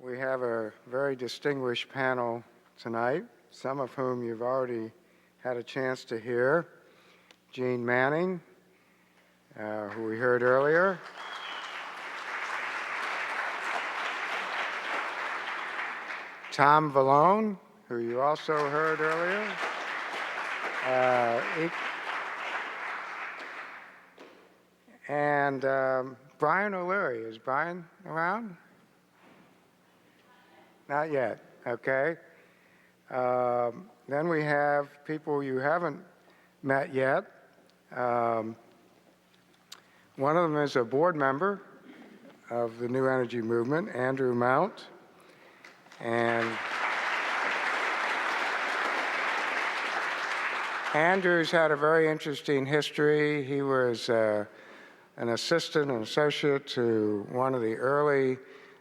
We have a very distinguished panel tonight, some of whom you've already had a chance to hear. Jeane Manning, who we heard earlier. Tom Valone, who you also heard earlier. And Brian O'Leary. Is Brian around? Not yet, okay. Then we have people you haven't met yet. One of them is a board member of the New Energy Movement, Andrew Mount. And Andrew's had a very interesting history. He was an assistant and associate to one of the early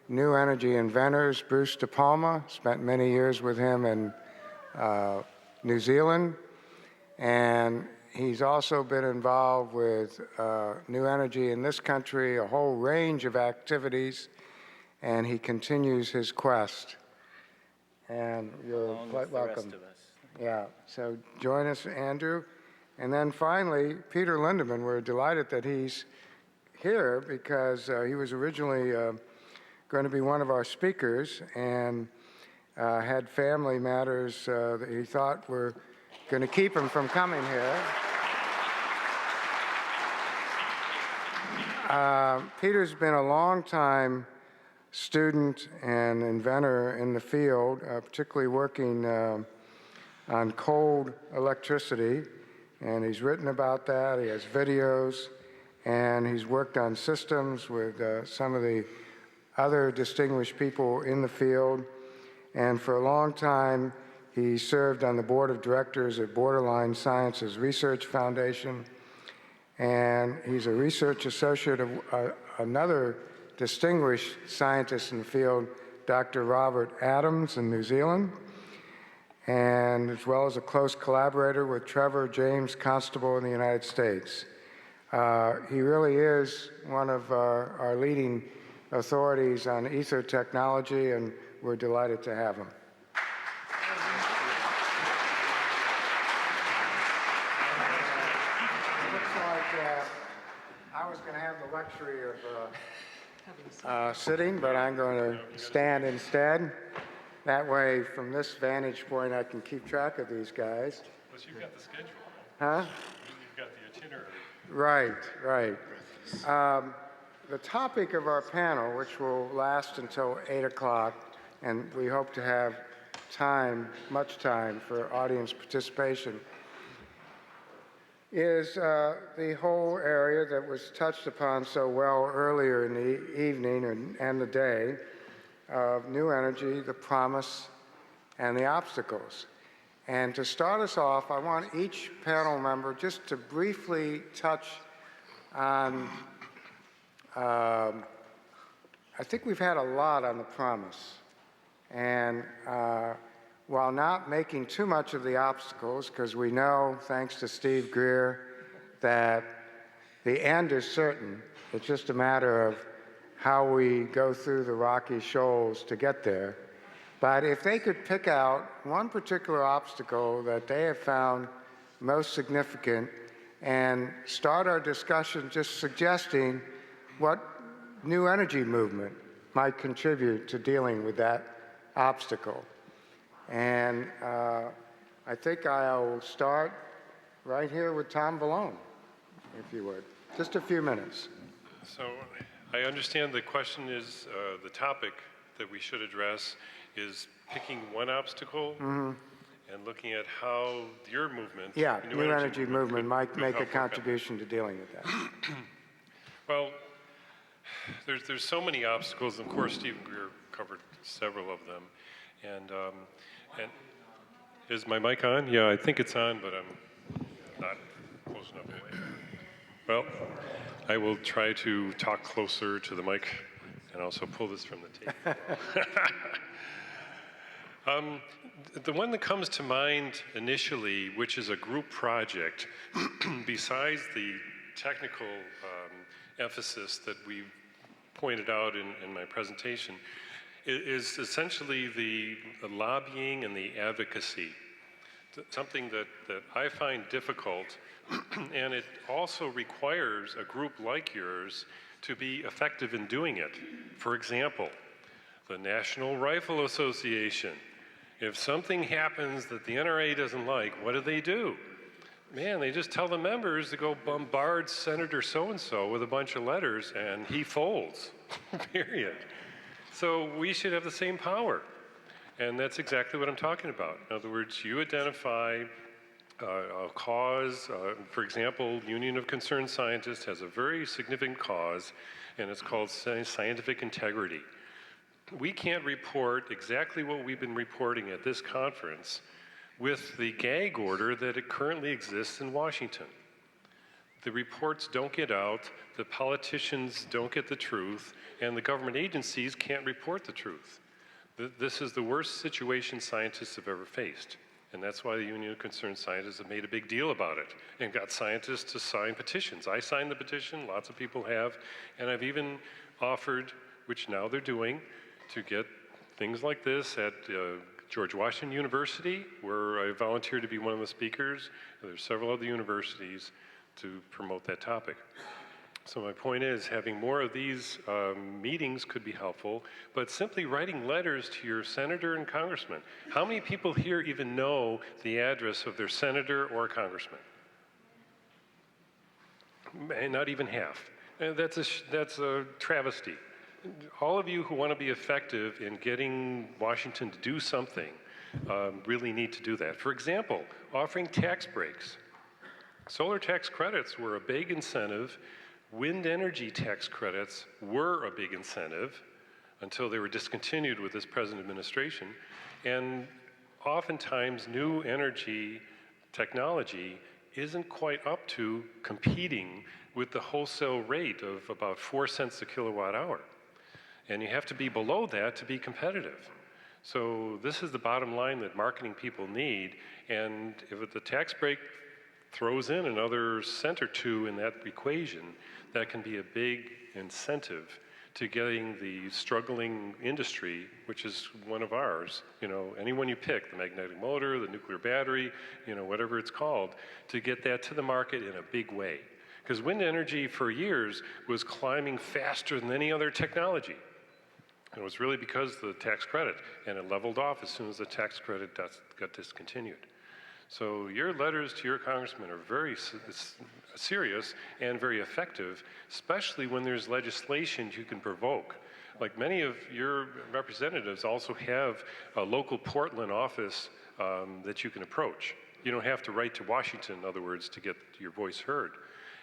new energy inventors, Bruce De Palma. Spent many years with him in New Zealand. And he's also been involved with new energy in this country, a whole range of activities, and he continues his quest. And you're quite welcome. Yeah, so join us, Andrew. And then finally, Peter Lindemann. We're delighted that he's here because he was originally going to be one of our speakers and had family matters that he thought were going to keep him from coming here. Peter's been a long-time student and inventor in the field, particularly working on cold electricity, and he's written about that. He has videos, and he's worked on systems with some of the other distinguished people in the field. And for a long time, he served on the board of directors at Borderline Sciences Research Foundation, and he's a research associate of another distinguished scientist in the field, Dr. Robert Adams in New Zealand, and as well as a close collaborator with Trevor James Constable in the United States. He really is one of our leading authorities on ether technology, and we're delighted to have him. It looks like I was going to have the luxury of sitting, but I'm going to stand instead. That way, from this vantage point, I can keep track of these guys. Plus, you've got the schedule. Huh? You've got the itinerary. Right. The topic of our panel, which will last until 8 o'clock, and we hope to have much time for audience participation, is the whole area that was touched upon so well earlier in the evening and the day of new energy, the promise, and the obstacles. And to start us off, I want each panel member just to briefly touch on, I think we've had a lot on the promise. And while not making too much of the obstacles, because we know, thanks to Steve Greer, that the end is certain. It's just a matter of how we go through the rocky shoals to get there. But if they could pick out one particular obstacle that they have found most significant and start our discussion just suggesting what new energy movement might contribute to dealing with that obstacle. And I think I'll start right here with Tom Valone, if you would. Just a few minutes. So I understand the question is, the topic that we should address is picking one obstacle and looking at how your movement, new energy movement might make a contribution to dealing with that. Well, there's so many obstacles. Of course, Stephen Greer covered several of them. And is my mic on? Yeah, I think it's on, but I'm not close enough away. Well, I will try to talk closer to the mic and also pull this from the table. The one that comes to mind initially, which is a group project, besides the technical emphasis that we pointed out in my presentation, is essentially the lobbying and the advocacy. Something that I find difficult, and it also requires a group like yours to be effective in doing it. For example, the National Rifle Association. If something happens that the NRA doesn't like, what do? Man, they just tell the members to go bombard Senator so-and-so with a bunch of letters, and he folds, period. So we should have the same power. And that's exactly what I'm talking about. In other words, you identify a cause. For example, Union of Concerned Scientists has a very significant cause, and it's called scientific integrity. We can't report exactly what we've been reporting at this conference with the gag order that it currently exists in Washington. The reports don't get out, the politicians don't get the truth, and the government agencies can't report the truth. This is the worst situation scientists have ever faced. And that's why the Union of Concerned Scientists have made a big deal about it and got scientists to sign petitions. I signed the petition, lots of people have, and I've even offered, which now they're doing, to get things like this at George Washington University, where I volunteered to be one of the speakers. And there's several other universities to promote that topic. So my point is, having more of these meetings could be helpful, but simply writing letters to your senator and congressman. How many people here even know the address of their senator or congressman? Not even half. That's a travesty. All of you who want to be effective in getting Washington to do something really need to do that. For example, offering tax breaks. Solar tax credits were a big incentive. Wind energy tax credits were a big incentive until they were discontinued with this present administration. And oftentimes, new energy technology isn't quite up to competing with the wholesale rate of about 4 cents a kilowatt hour. And you have to be below that to be competitive. So this is the bottom line that marketing people need. And if the tax break throws in another cent or two in that equation, that can be a big incentive to getting the struggling industry, which is one of ours, anyone you pick, the magnetic motor, the nuclear battery, whatever it's called, to get that to the market in a big way. Because wind energy for years was climbing faster than any other technology. And it was really because of the tax credit, and it leveled off as soon as the tax credit got discontinued. So your letters to your congressman are very serious and very effective, especially when there's legislation you can provoke. Like many of your representatives also have a local Portland office that you can approach. You don't have to write to Washington, in other words, to get your voice heard.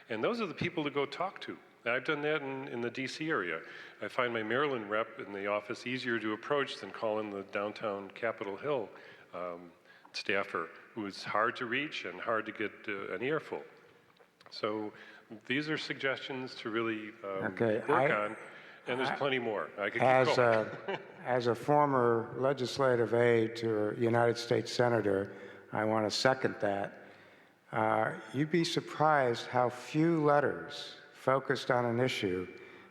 And those are the people to go talk to. I've done that in the DC area. I find my Maryland rep in the office easier to approach than calling the downtown Capitol Hill staffer, who is hard to reach and hard to get an earful. So these are suggestions to really work on, and there's plenty more. I could keep going. As a former legislative aide to a United States Senator, I want to second that. You'd be surprised how few letters focused on an issue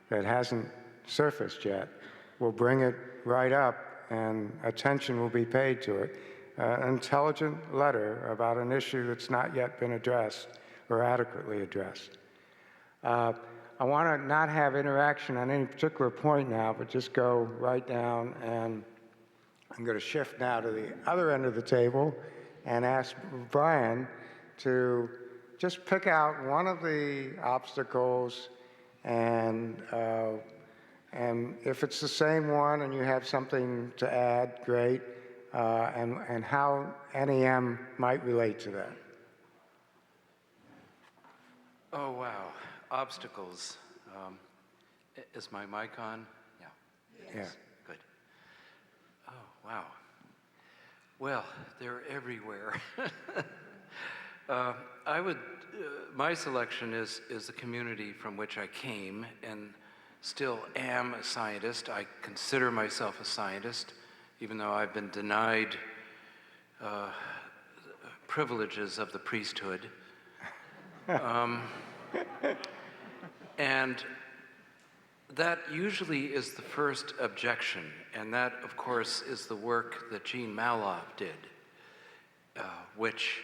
that hasn't surfaced yet will bring it right up and attention will be paid to it. An intelligent letter about an issue that's not yet been addressed or adequately addressed. I want to not have interaction on any particular point now, but just go right down, and I'm going to shift now to the other end of the table and ask Brian to just pick out one of the obstacles, and if it's the same one and you have something to add, great, and how NEM might relate to that. Oh, wow. Obstacles. Is my mic on? Yeah. Yeah. Good. Oh, wow. Well, they're everywhere. My selection is the community from which I came and still am a scientist. I consider myself a scientist, even though I've been denied privileges of the priesthood. And that usually is the first objection, and that, of course, is the work that Jeane did, which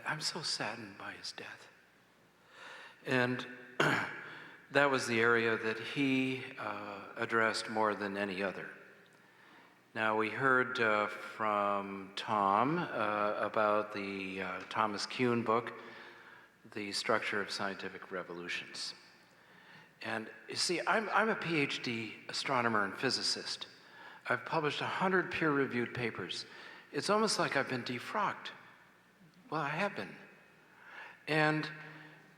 I'm so saddened by his death. And that was the area that he addressed more than any other. Now, we heard from Tom about the Thomas Kuhn book, The Structure of Scientific Revolutions. And you see, I'm a PhD astronomer and physicist. I've published 100 peer-reviewed papers. It's almost like I've been defrocked. Well, I have been. And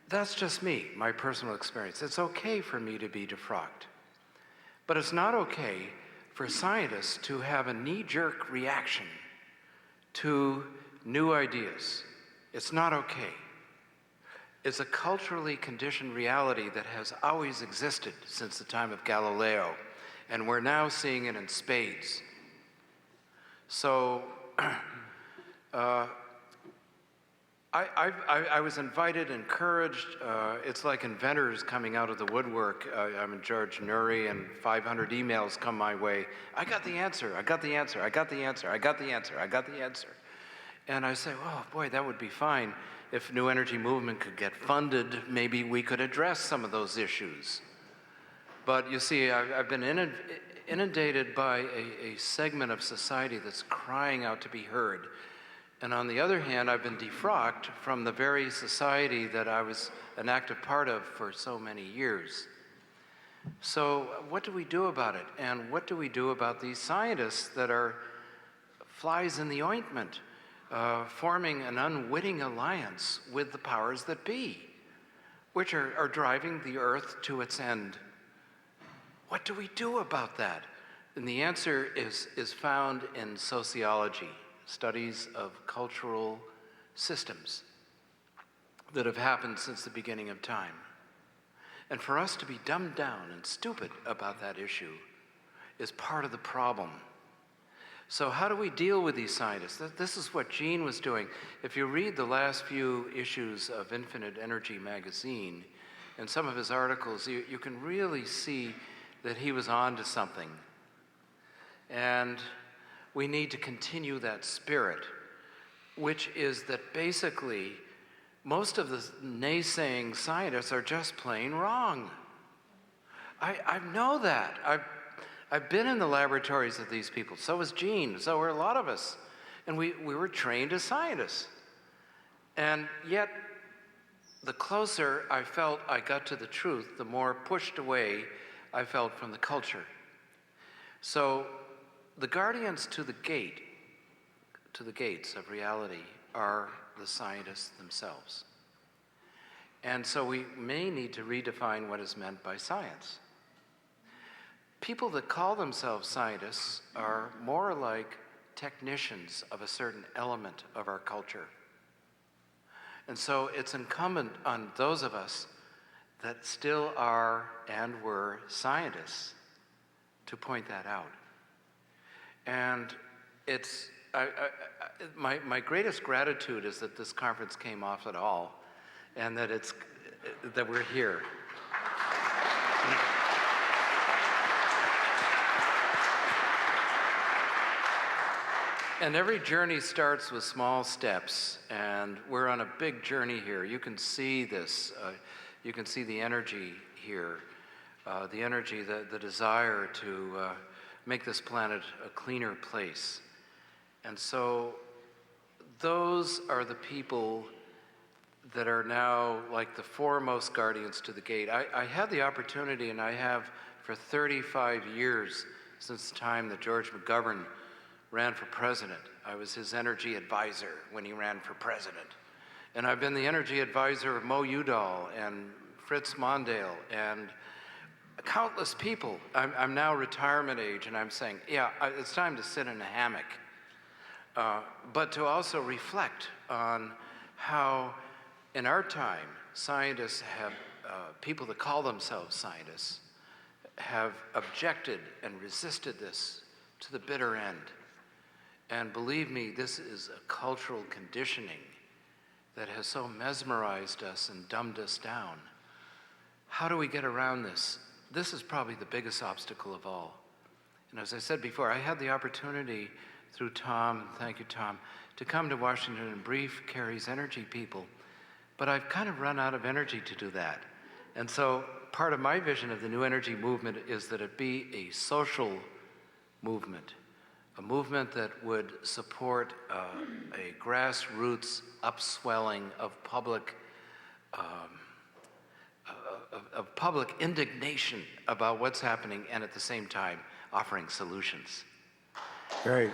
that's just me, my personal experience. It's okay for me to be defrocked. But it's not okay for scientists to have a knee-jerk reaction to new ideas. It's not okay. It's a culturally conditioned reality that has always existed since the time of Galileo, and we're now seeing it in spades. So I was invited, encouraged. It's like inventors coming out of the woodwork. I'm in George Nuri, and 500 emails come my way. I got the answer, I got the answer, I got the answer, I got the answer, I got the answer. And I say, oh boy, that would be fine. If New Energy Movement could get funded, maybe we could address some of those issues. But you see, I've been inundated by a segment of society that's crying out to be heard. And on the other hand, I've been defrocked from the very society that I was an active part of for so many years. So what do we do about it? And what do we do about these scientists that are flies in the ointment, forming an unwitting alliance with the powers that be, which are driving the earth to its end? What do we do about that? And the answer is found in sociology, studies of cultural systems that have happened since the beginning of time. And for us to be dumbed down and stupid about that issue is part of the problem. So how do we deal with these scientists? This is what Jeane was doing. If you read the last few issues of Infinite Energy magazine and some of his articles, you can really see that he was on to something. And we need to continue that spirit, which is that basically most of the naysaying scientists are just plain wrong. I know that. I've been in the laboratories of these people. So was Jeane. So were a lot of us. And we were trained as scientists. And yet, the closer I felt I got to the truth, the more pushed away I felt from the culture. So the guardians to the gates of reality are the scientists themselves. And so we may need to redefine what is meant by science. People that call themselves scientists are more like technicians of a certain element of our culture. And so it's incumbent on those of us that still are and were scientists to point that out. And it's my greatest gratitude is that this conference came off at all, and that we're here. And every journey starts with small steps, and we're on a big journey here. You can see this. You can see the energy here, the energy, the desire to make this planet a cleaner place. And so those are the people that are now like the foremost guardians to the gate. I had the opportunity, and I have for 35 years, since the time that George McGovern ran for president. I was his energy advisor when he ran for president. And I've been the energy advisor of Mo Udall and Fritz Mondale and countless people. I'm now retirement age, and I'm saying, yeah, it's time to sit in a hammock. But to also reflect on how, in our time, scientists have, people that call themselves scientists, have objected and resisted this to the bitter end. And believe me, this is a cultural conditioning that has so mesmerized us and dumbed us down how do we get around this? This is probably the biggest obstacle of all. And as I said before, I had the opportunity through Tom, thank you, Tom, to come to Washington and brief Kerry's energy people. But I've kind of run out of energy to do that. And so part of my vision of the new energy movement is that it be a social movement, a movement that would support a grassroots upswelling of public indignation about what's happening, and at the same time offering solutions. Great.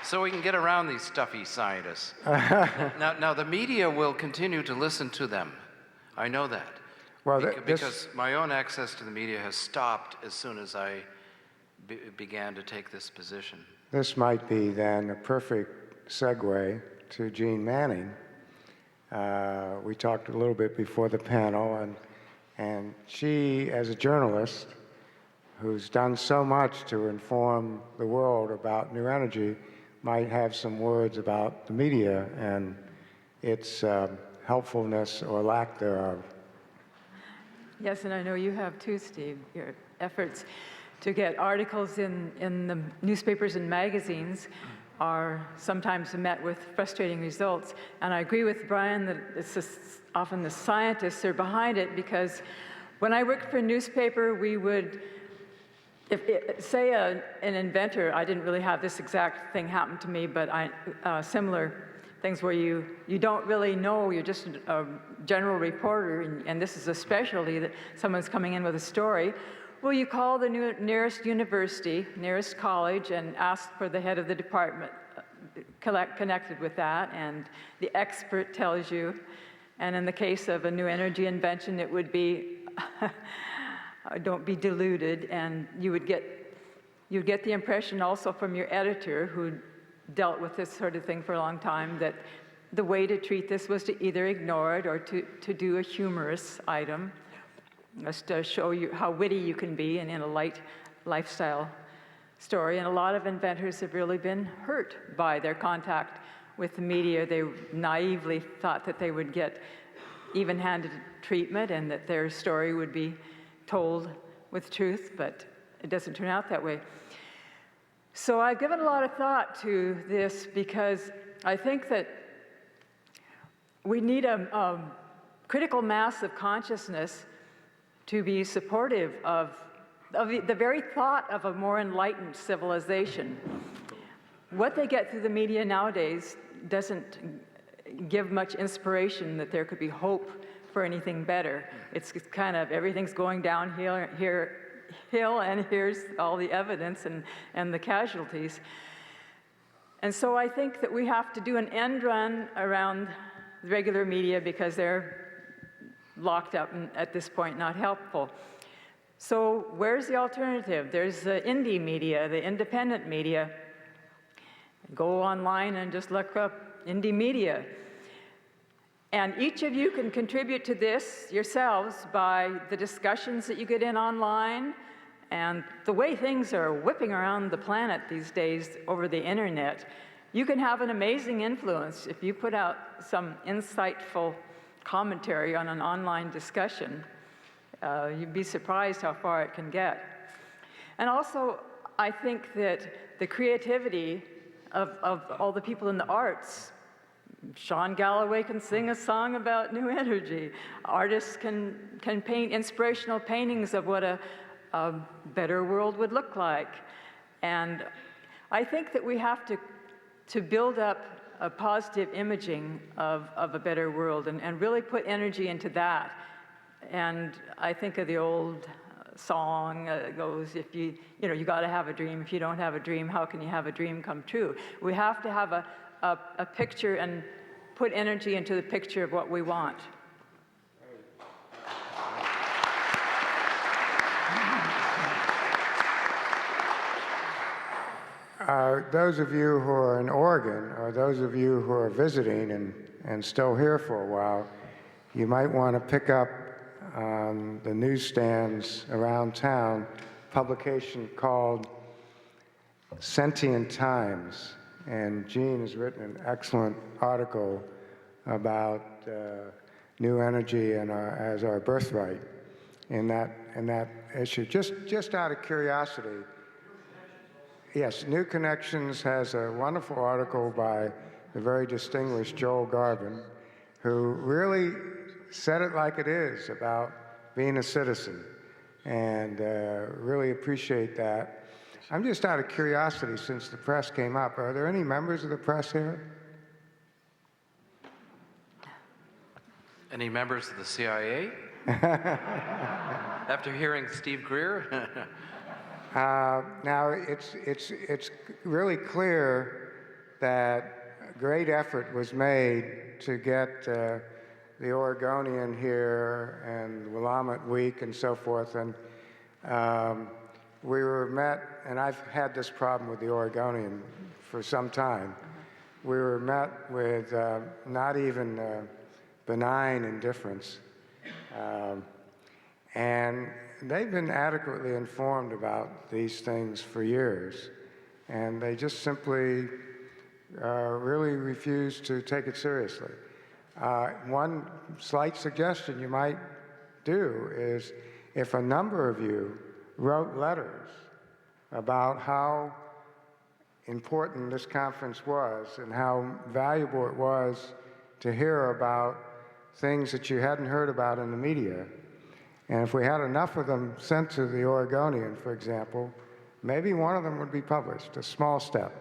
So we can get around these stuffy scientists. Now the media will continue to listen to them. I know that. Well, because my own access to the media has stopped as soon as I began to take this position. This might be then a perfect segue to Jeane Manning. We talked a little bit before the panel, and she, as a journalist who's done so much to inform the world about new energy, might have some words about the media and its helpfulness or lack thereof. Yes, and I know you have too, Steve. Your efforts to get articles in the newspapers and magazines are sometimes met with frustrating results. And I agree with Brian that it's often the scientists are behind it, because when I worked for a newspaper, we would, say an inventor, I didn't really have this exact thing happen to me, but similar things where you don't really know, you're just a general reporter, and this is a specialty that someone's coming in with a story. Well, you call the nearest university, nearest college, and ask for the head of the department connected with that, and the expert tells you. And in the case of a new energy invention, it would be, don't be deluded, and you'd get the impression also from your editor, who dealt with this sort of thing for a long time, that the way to treat this was to either ignore it or to do a humorous item, just to show you how witty you can be and in a light lifestyle story. And a lot of inventors have really been hurt by their contact with the media. They naively thought that they would get even-handed treatment and that their story would be told with truth, but it doesn't turn out that way. So I've given a lot of thought to this, because I think that we need a critical mass of consciousness to be supportive of the very thought of a more enlightened civilization. What they get through the media nowadays doesn't give much inspiration that there could be hope for anything better. It's kind of everything's going downhill and here's all the evidence and the casualties. And so I think that we have to do an end run around the regular media, because they're locked up and at this point not helpful. So where's the alternative? There's the indie media, the independent media. Go online and just look up indie media. And each of you can contribute to this yourselves by the discussions that you get in online, and the way things are whipping around the planet these days over the internet. You can have an amazing influence if you put out some insightful commentary on an online discussion. You'd be surprised how far it can get. And also, I think that the creativity of all the people in the arts, Sean Galloway can sing a song about new energy. Artists can paint inspirational paintings of what a better world would look like. And I think that we have to build up a positive imaging of a better world and really put energy into that. And I think of the old song goes, if you got to have a dream. If you don't have a dream, how can you have a dream come true? We have to have a picture and put energy into the picture of what we want. Those of you who are in Oregon, or those of you who are visiting and still here for a while, you might want to pick up on the newsstands around town a publication called Sentient Times. And Jeane has written an excellent article about new energy and as our birthright in that issue. Just out of curiosity, yes, New Connections has a wonderful article by the very distinguished Garbon, who really said it like it is about being a citizen, and really appreciate that. I'm just out of curiosity, since the press came up, are there any members of the press here? Any members of the CIA? After hearing Steve Greer? Now, it's really clear that great effort was made to get the Oregonian here and Willamette Week and so forth, and we were met, and I've had this problem with the Oregonian for some time. We were met with not even benign indifference. And they've been adequately informed about these things for years, and they just simply really refuse to take it seriously. One slight suggestion you might do is, if a number of you wrote letters about how important this conference was and how valuable it was to hear about things that you hadn't heard about in the media. And if we had enough of them sent to the Oregonian, for example, maybe one of them would be published, a small step.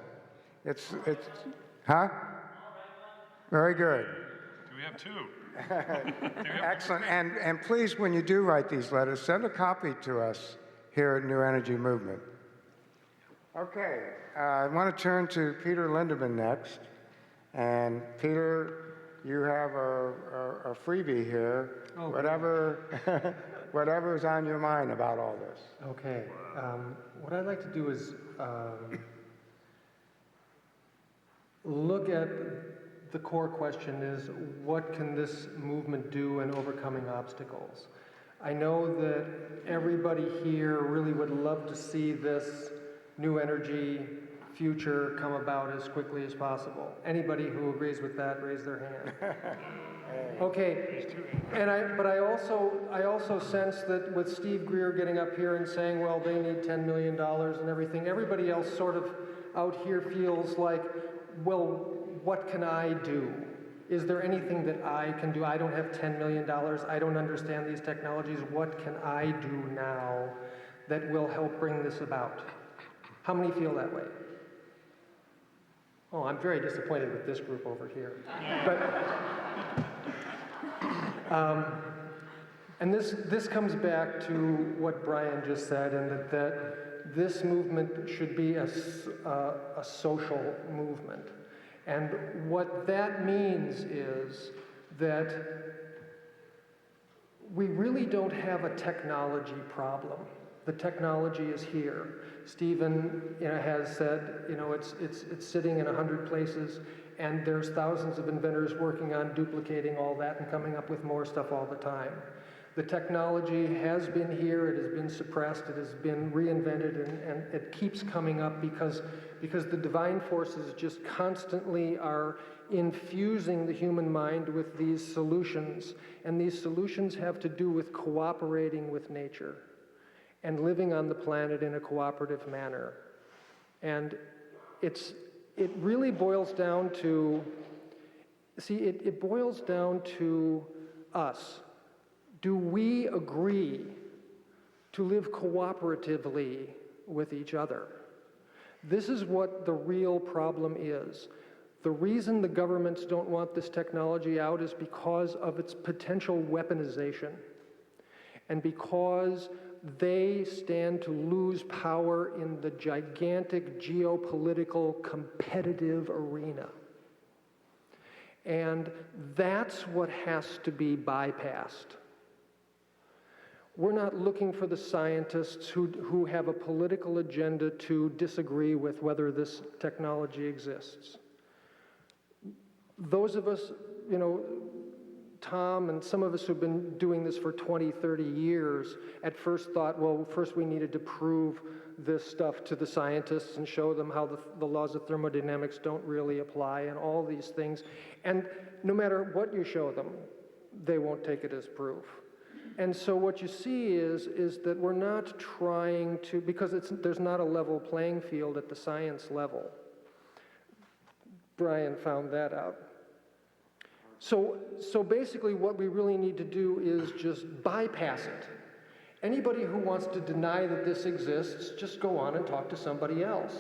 It's huh? Very good. Do we have two? Excellent. And please, when you do write these letters, send a copy to us here at New Energy Movement. Okay, I want to turn to Peter Lindemann next. And Peter, you have a freebie here. Oh, whatever's on your mind about all this. Okay. What I'd like to do is look at the core question is, what can this movement do in overcoming obstacles? I know that everybody here really would love to see this new energy future come about as quickly as possible. Anybody who agrees with that, raise their hand. Okay, but I also sense that with Steve Greer getting up here and saying, well, they need $10 million and everything, everybody else sort of out here feels like, well, what can I do? Is there anything that I can do? I don't have $10 million. I don't understand these technologies. What can I do now that will help bring this about? How many feel that way? Oh, I'm very disappointed with this group over here. And this comes back to what Brian just said, and that this movement should be a social movement. And what that means is that we really don't have a technology problem. The technology is here. Stephen, has said, it's sitting in 100 places, and there's thousands of inventors working on duplicating all that and coming up with more stuff all the time. The technology has been here, it has been suppressed, it has been reinvented, and it keeps coming up because the divine forces just constantly are infusing the human mind with these solutions, and these solutions have to do with cooperating with nature and living on the planet in a cooperative manner. And it really boils down to, it boils down to us. Do we agree to live cooperatively with each other? This is what the real problem is. The reason the governments don't want this technology out is because of its potential weaponization, and because they stand to lose power in the gigantic geopolitical competitive arena. And that's what has to be bypassed. We're not looking for the scientists who have a political agenda to disagree with whether this technology exists. Those of us, Tom and some of us who've been doing this for 20, 30 years, at first thought, well, first we needed to prove this stuff to the scientists and show them how the laws of thermodynamics don't really apply and all these things. And no matter what you show them, they won't take it as proof. And so what you see is that we're not trying to, because there's not a level playing field at the science level. Brian found that out. So basically what we really need to do is just bypass it. Anybody who wants to deny that this exists, just go on and talk to somebody else.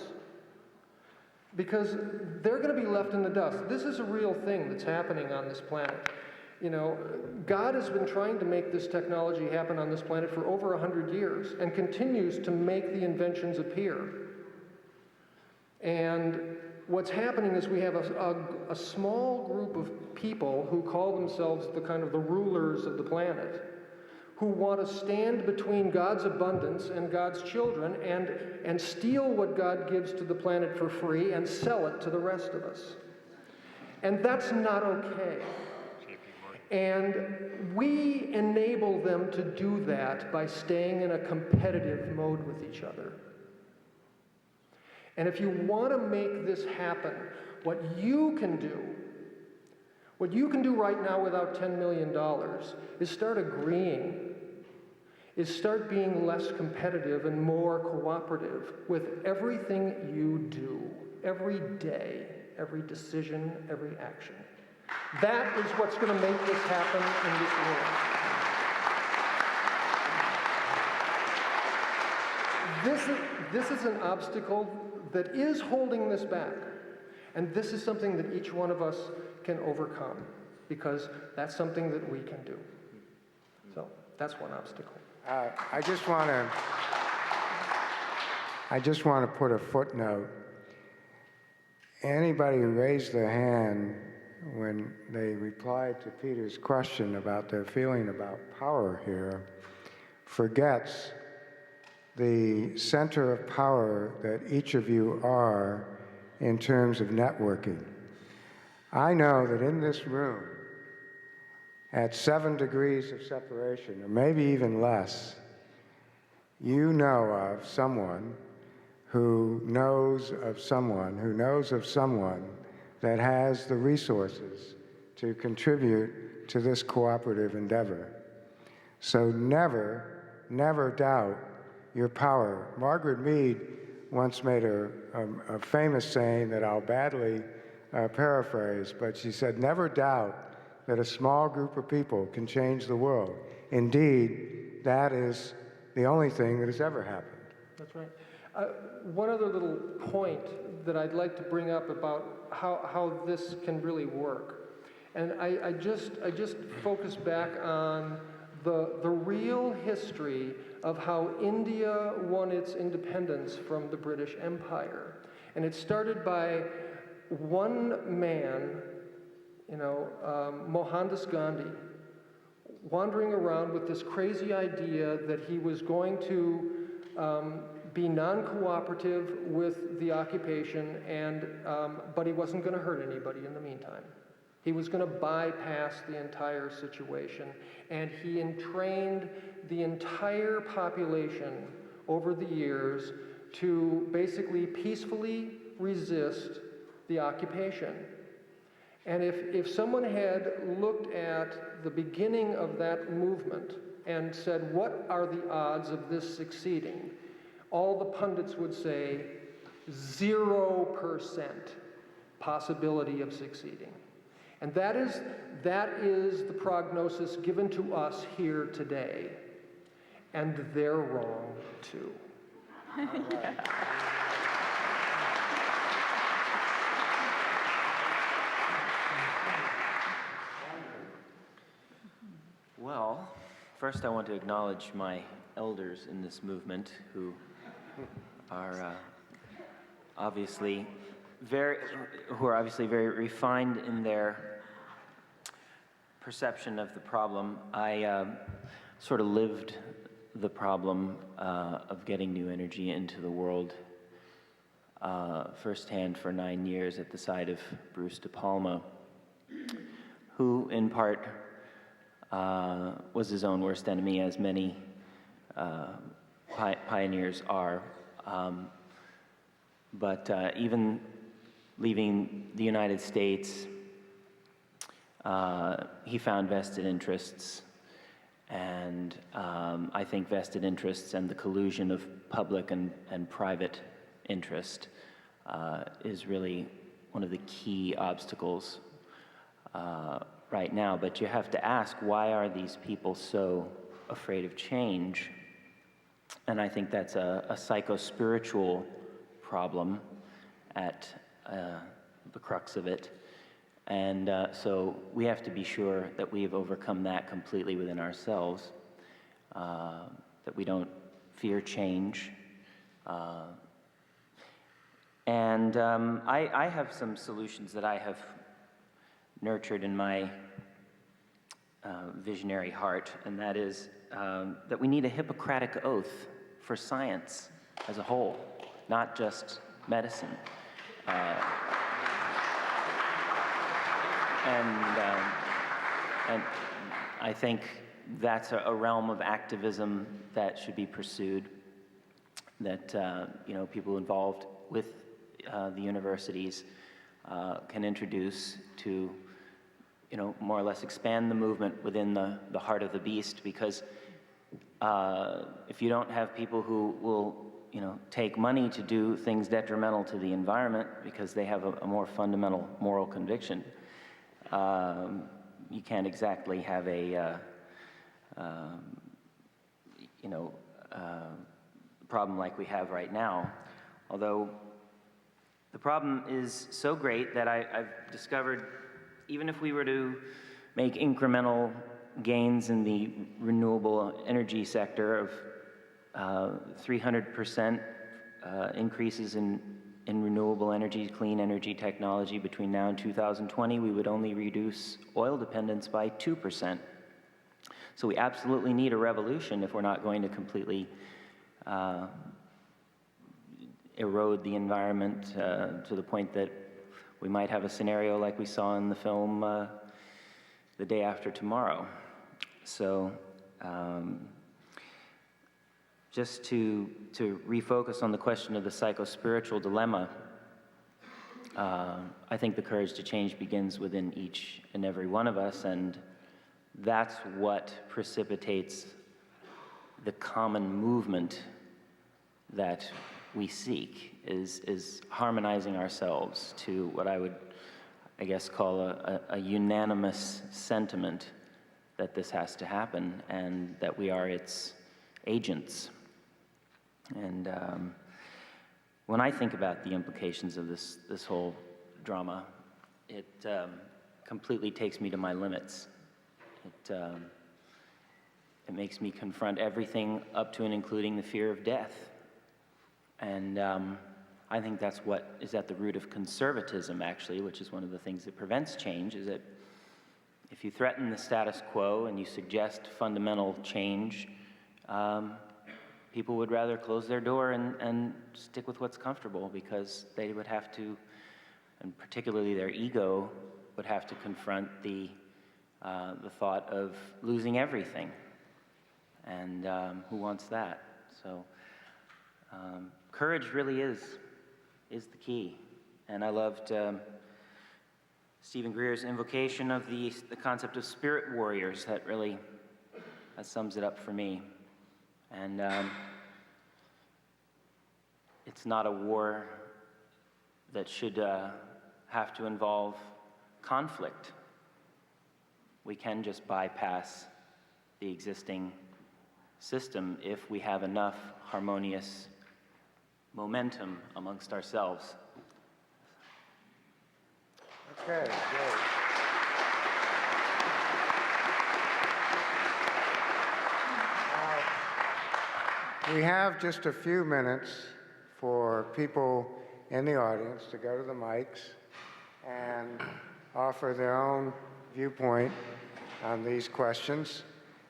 Because they're going to be left in the dust. This is a real thing that's happening on this planet. You know, God has been trying to make this technology happen on this planet for over 100 years and continues to make the inventions appear. And what's happening is we have a small group of people who call themselves the kind of the rulers of the planet, who want to stand between God's abundance and God's children and steal what God gives to the planet for free and sell it to the rest of us. And that's not okay. And we enable them to do that by staying in a competitive mode with each other. And if you want to make this happen, what you can do right now without $10 million is start agreeing, is start being less competitive and more cooperative with everything you do, every day, every decision, every action. That is what's going to make this happen in this world. This is an obstacle that is holding this back. And this is something that each one of us can overcome, because that's something that we can do. So that's one obstacle. I just want to put a footnote. Anybody who raised their hand when they replied to Peter's question about their feeling about power here forgets the center of power that each of you are in terms of networking. I know that in this room, at 7 degrees of separation, or maybe even less, you know of someone who knows of someone who knows of someone that has the resources to contribute to this cooperative endeavor. So never doubt your power. Margaret Mead once made a famous saying that I'll badly paraphrase, but she said, never doubt that a small group of people can change the world. Indeed, that is the only thing that has ever happened. That's right. One other little point that I'd like to bring up about how this can really work. And I just focus back on the real history of how India won its independence from the British Empire. And it started by one man, Mohandas Gandhi, wandering around with this crazy idea that he was going to be non-cooperative with the occupation, but he wasn't going to hurt anybody in the meantime. He was going to bypass the entire situation, and he entrained the entire population over the years to basically peacefully resist the occupation. And if someone had looked at the beginning of that movement and said, what are the odds of this succeeding? All the pundits would say 0% possibility of succeeding. And that is the prognosis given to us here today. And they're wrong too. Well, first I want to acknowledge my elders in this movement who are obviously very refined in their perception of the problem. I sort of lived the problem of getting new energy into the world firsthand for 9 years at the side of Bruce De Palma, who in part was his own worst enemy, as many pioneers are. But even leaving the United States, he found vested interests. And I think vested interests and the collusion of public and private interest is really one of the key obstacles right now. But you have to ask, why are these people so afraid of change? And I think that's a psycho-spiritual problem at the crux of it. And so we have to be sure that we have overcome that completely within ourselves, that we don't fear change. And I have some solutions that I have nurtured in my visionary heart, and that is that we need a Hippocratic oath for science as a whole, not just medicine. And I think that's a realm of activism that should be pursued, that people involved with the universities can introduce to more or less expand the movement within the heart of the beast, because if you don't have people who will take money to do things detrimental to the environment because they have a more fundamental moral conviction, you can't exactly have a problem like we have right now. Although the problem is so great that I've discovered, even if we were to make incremental gains in the renewable energy sector of 300% increases in renewable energy, clean energy technology between now and 2020, we would only reduce oil dependence by 2%. So we absolutely need a revolution if we're not going to completely erode the environment to the point that we might have a scenario like we saw in the film The Day After Tomorrow. So just to refocus on the question of the psycho-spiritual dilemma, I think the courage to change begins within each and every one of us, and that's what precipitates the common movement that we seek, is harmonizing ourselves to what I would, I guess, call a unanimous sentiment that this has to happen and that we are its agents. And when I think about the implications of this whole drama, it completely takes me to my limits. It makes me confront everything up to and including the fear of death. And I think that's what is at the root of conservatism, actually, which is one of the things that prevents change, is that if you threaten the status quo and you suggest fundamental change, people would rather close their door and stick with what's comfortable, because they would have to, and particularly their ego, would have to confront the thought of losing everything. And who wants that? So courage really is the key. And I loved Stephen Greer's invocation of the concept of spirit warriors. That sums it up for me. And it's not a war that should have to involve conflict. We can just bypass the existing system if we have enough harmonious momentum amongst ourselves. Okay, great. We have just a few minutes for people in the audience to go to the mics and offer their own viewpoint on these questions,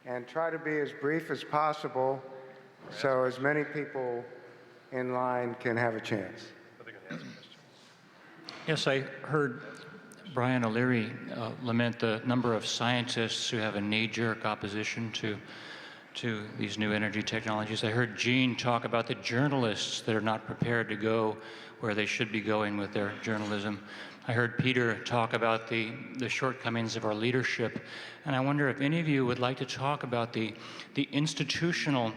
and try to be as brief as possible so as many people in line can have a chance. Yes, I heard Brian O'Leary lament the number of scientists who have a knee-jerk opposition to to these new energy technologies. I heard Jeane talk about the journalists that are not prepared to go where they should be going with their journalism. I heard Peter talk about the shortcomings of our leadership, and I wonder if any of you would like to talk about the institutional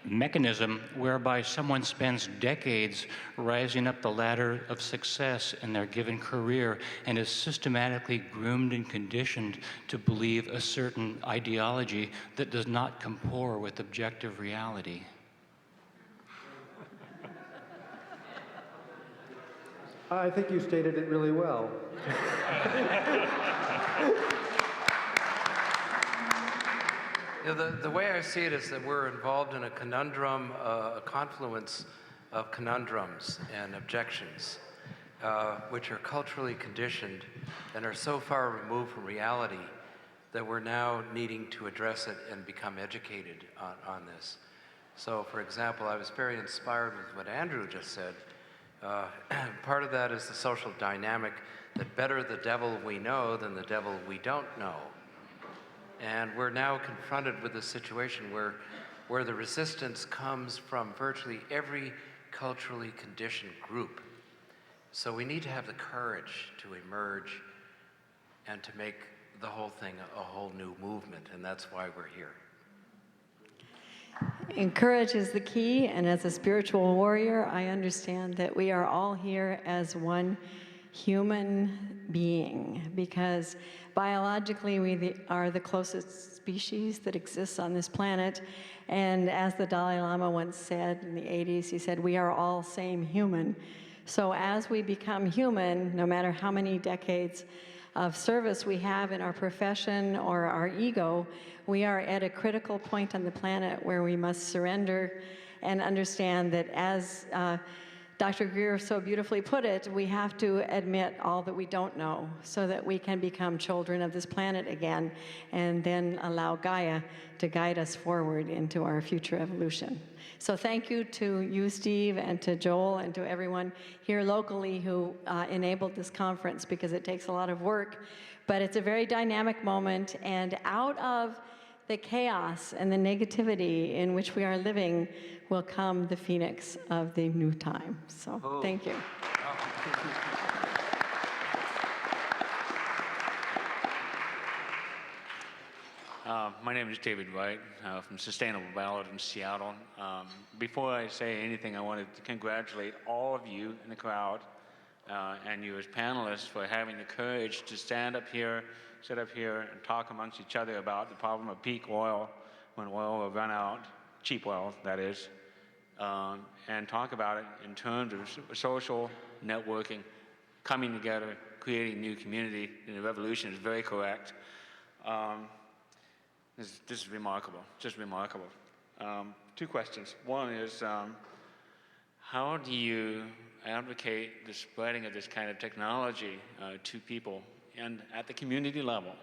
mechanism whereby someone spends decades rising up the ladder of success in their given career and is systematically groomed and conditioned to believe a certain ideology that does not comport with objective reality. I think you stated it really well. You know, the way I see it is that we're involved in a conundrum, a confluence of conundrums and objections, which are culturally conditioned and are so far removed from reality that we're now needing to address it and become educated on this. So, for example, I was very inspired with what Andrew just said. Part of that is the social dynamic that better the devil we know than the devil we don't know. And we're now confronted with a situation where the resistance comes from virtually every culturally conditioned group. So we need to have the courage to emerge and to make the whole thing a whole new movement, and that's why we're here. And courage is the key, and as a spiritual warrior, I understand that we are all here as one human being, because biologically we are the closest species that exists on this planet, and as the Dalai Lama once said in the 80s, he said, we are all same human. So as we become human, no matter how many decades of service we have in our profession or our ego, we are at a critical point on the planet where we must surrender and understand that, as Dr. Greer so beautifully put it, we have to admit all that we don't know so that we can become children of this planet again and then allow Gaia to guide us forward into our future evolution. So thank you to you, Steve, and to Joel, and to everyone here locally who enabled this conference, because it takes a lot of work, but it's a very dynamic moment, and out of the chaos and the negativity in which we are living will come the phoenix of the new time. So thank you. My name is David Wright from Sustainable Ballot in Seattle. Before I say anything, I wanted to congratulate all of you in the crowd and you as panelists for having the courage to stand up here, sit up here, and talk amongst each other about the problem of peak oil, when oil will run out, cheap oil, that is, and talk about it in terms of social networking, coming together, creating new community, and the revolution is very correct. This is remarkable, just remarkable. Two questions. One is, how do you advocate the spreading of this kind of technology to people and at the community level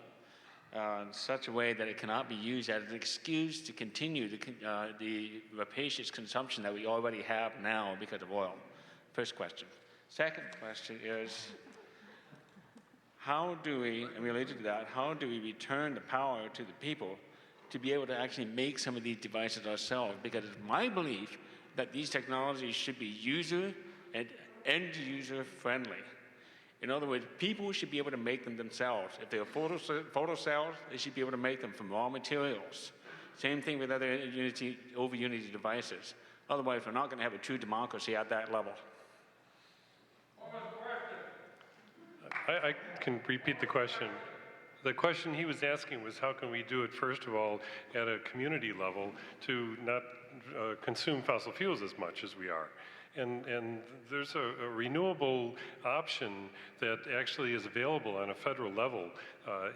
in such a way that it cannot be used as an excuse to continue the rapacious consumption that we already have now because of oil? First question. Second question is, how do we, and related to that, how do we return the power to the people to be able to actually make some of these devices ourselves? Because it's my belief that these technologies should be user and end-user friendly. In other words, people should be able to make them themselves. If they're photo cells, they should be able to make them from raw materials. Same thing with other over Unity devices. Otherwise, we're not going to have a true democracy at that level. I can repeat the question. The question he was asking was, how can we do it, first of all, at a community level to not consume fossil fuels as much as we are? And there's a renewable option that actually is available on a federal level,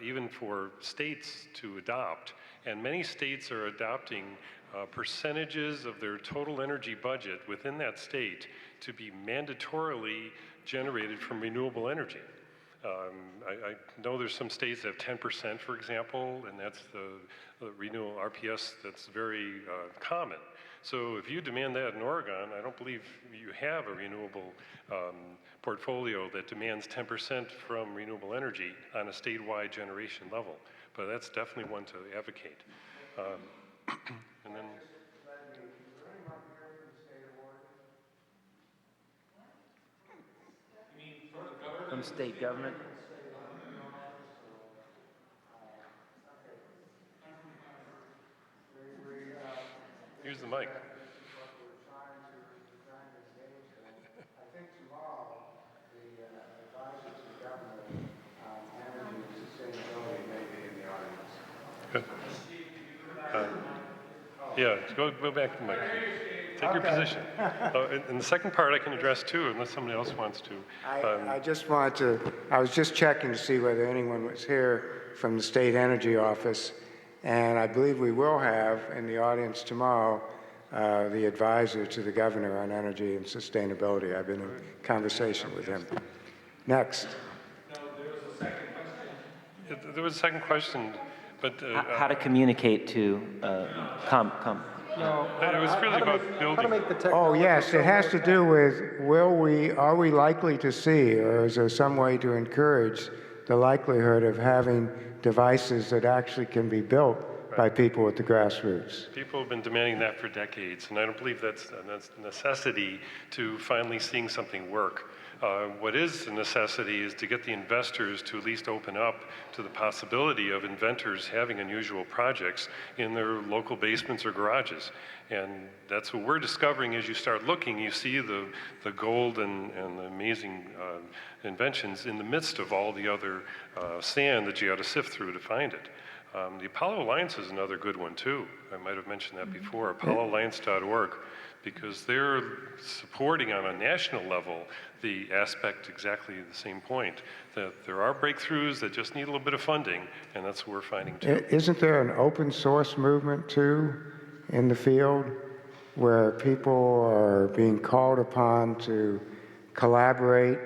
even for states to adopt. And many states are adopting percentages of their total energy budget within that state to be mandatorily generated from renewable energy. I know there's some states that have 10%, for example, and that's the renewable RPS that's very common. So if you demand that in Oregon, I don't believe you have a renewable portfolio that demands 10% from renewable energy on a statewide generation level. But that's definitely one to advocate. And then, From state government? here's the mic. Good. Yeah, go back to the mic. Take your position. And the second part I can address too, unless somebody else wants to. I just wanted to, I was just checking to see whether anyone was here from the State Energy Office, and I believe we will have in the audience tomorrow the advisor to the governor on energy and sustainability. I've been in conversation with him. Next. There was a second question, but How to communicate to it was really about How to building. make the Oh, technology. yes, it has to do with are we likely to see, or is there some way to encourage the likelihood of having devices that actually can be built by people at the grassroots? People have been demanding that for decades, and I don't believe that's a necessity to finally seeing something work. What is a necessity is to get the investors to at least open up to the possibility of inventors having unusual projects in their local basements or garages. And that's what we're discovering as you start looking. You see the gold and the amazing inventions in the midst of all the other sand that you got to sift through to find it. The Apollo Alliance is another good one too. I might have mentioned that before, ApolloAlliance.org, because they're supporting on a national level the aspect, exactly the same point, that there are breakthroughs that just need a little bit of funding, and that's what we're finding too. Isn't there an open source movement too in the field where people are being called upon to collaborate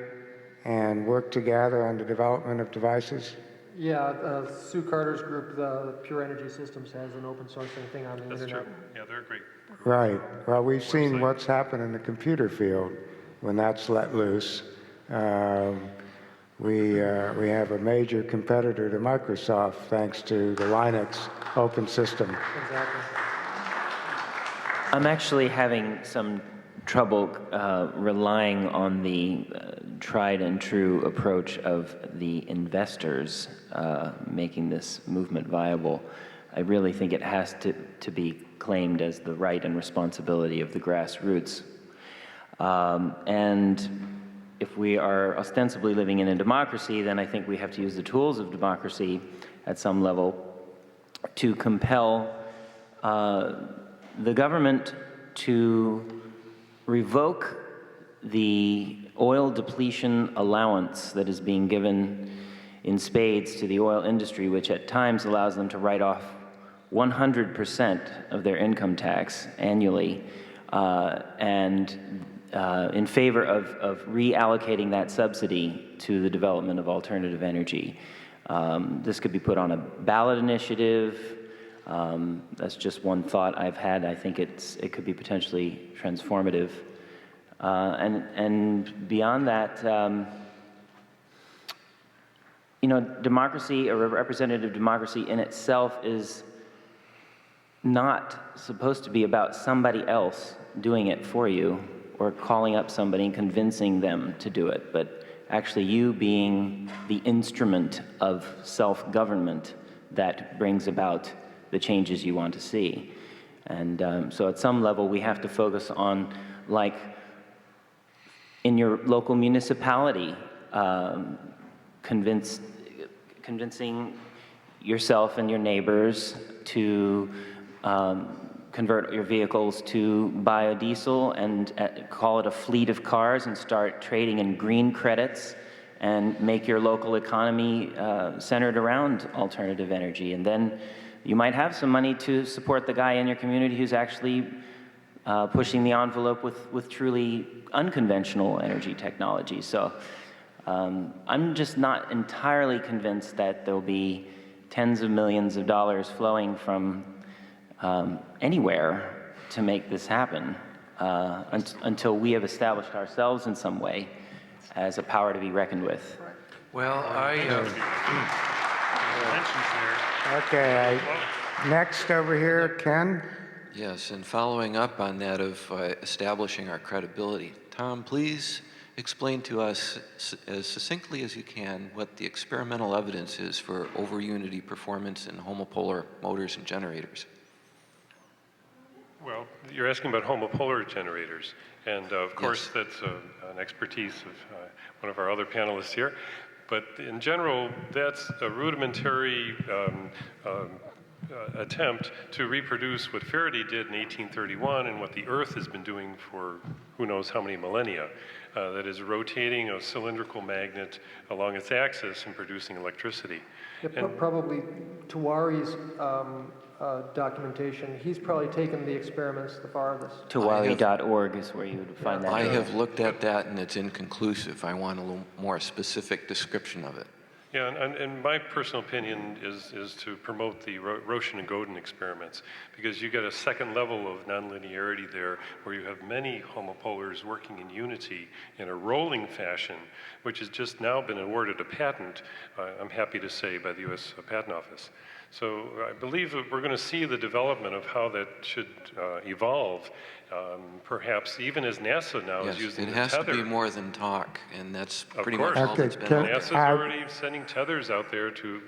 and work together on the development of devices? Yeah, Sue Carter's group, the Pure Energy Systems, has an open sourcing thing on the That's internet. true. Yeah, they're great. Right. Well, we've seen Website. what's happened in the computer field when that's let loose. We have a major competitor to Microsoft thanks to the Linux open system. Exactly. I'm actually having some trouble relying on the tried and true approach of the investors making this movement viable. I really think it has to be claimed as the right and responsibility of the grassroots. And if we are ostensibly living in a democracy, then I think we have to use the tools of democracy at some level to compel the government to revoke the oil depletion allowance that is being given in spades to the oil industry, which at times allows them to write off 100% of their income tax annually, and in favor of reallocating that subsidy to the development of alternative energy. This could be put on a ballot initiative. That's just one thought I've had. I think it could be potentially transformative. And beyond that, democracy, or representative democracy in itself, is not supposed to be about somebody else doing it for you or calling up somebody and convincing them to do it, but actually you being the instrument of self-government that brings about the changes you want to see. And so at some level, we have to focus on, like, in your local municipality, convincing yourself and your neighbors to convert your vehicles to biodiesel and call it a fleet of cars and start trading in green credits and make your local economy centered around alternative energy. And then you might have some money to support the guy in your community who's actually pushing the envelope with truly unconventional energy technology. So I'm just not entirely convinced that there'll be tens of millions of dollars flowing from anywhere to make this happen until we have established ourselves in some way as a power to be reckoned with. Well, Okay, Next over here, Ken. Yes, and following up on that of establishing our credibility, Tom, please explain to us as succinctly as you can what the experimental evidence is for over-unity performance in homopolar motors and generators. Well, you're asking about homopolar generators, and of course that's an expertise of one of our other panelists here. But in general, that's a rudimentary attempt to reproduce what Faraday did in 1831 and what the Earth has been doing for who knows how many millennia. That is rotating a cylindrical magnet along its axis and producing electricity. Yeah, probably Tawari's documentation, he's probably taken the experiments the farthest. Tawari.org is where you would find that. I have looked at that and it's inconclusive. I want a little more specific description of it. Yeah, and my personal opinion is to promote the Roshan and Godin experiments, because you get a second level of nonlinearity there where you have many homopolars working in unity in a rolling fashion, which has just now been awarded a patent, I'm happy to say, by the U.S. Patent Office. So I believe that we're going to see the development of how that should evolve, perhaps even as NASA now is using the tether. It has to be more than talk, and that's pretty course. much all that's been on. NASA's already sending tethers out there to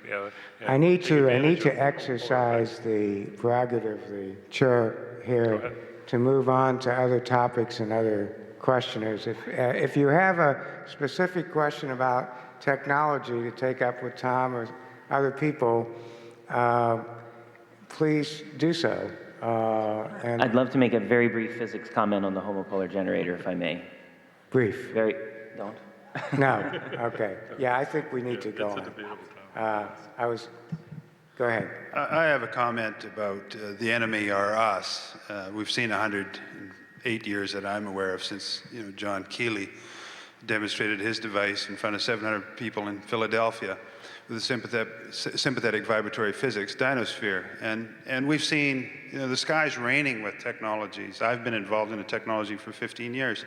I need to exercise the prerogative of the chair here to move on to other topics and other questioners. If you have a specific question about technology to take up with Tom or other people, please do so. And I'd love to make a very brief physics comment on the homopolar generator, if I may. Brief. Don't? No. Okay. Yeah, I think we need to go on. Go ahead. I have a comment about the enemy are us. We've seen 108 years that I'm aware of since John Keeley demonstrated his device in front of 700 people in Philadelphia with the sympathetic vibratory physics, Dynosphere. And we've seen, the sky's raining with technologies. I've been involved in the technology for 15 years.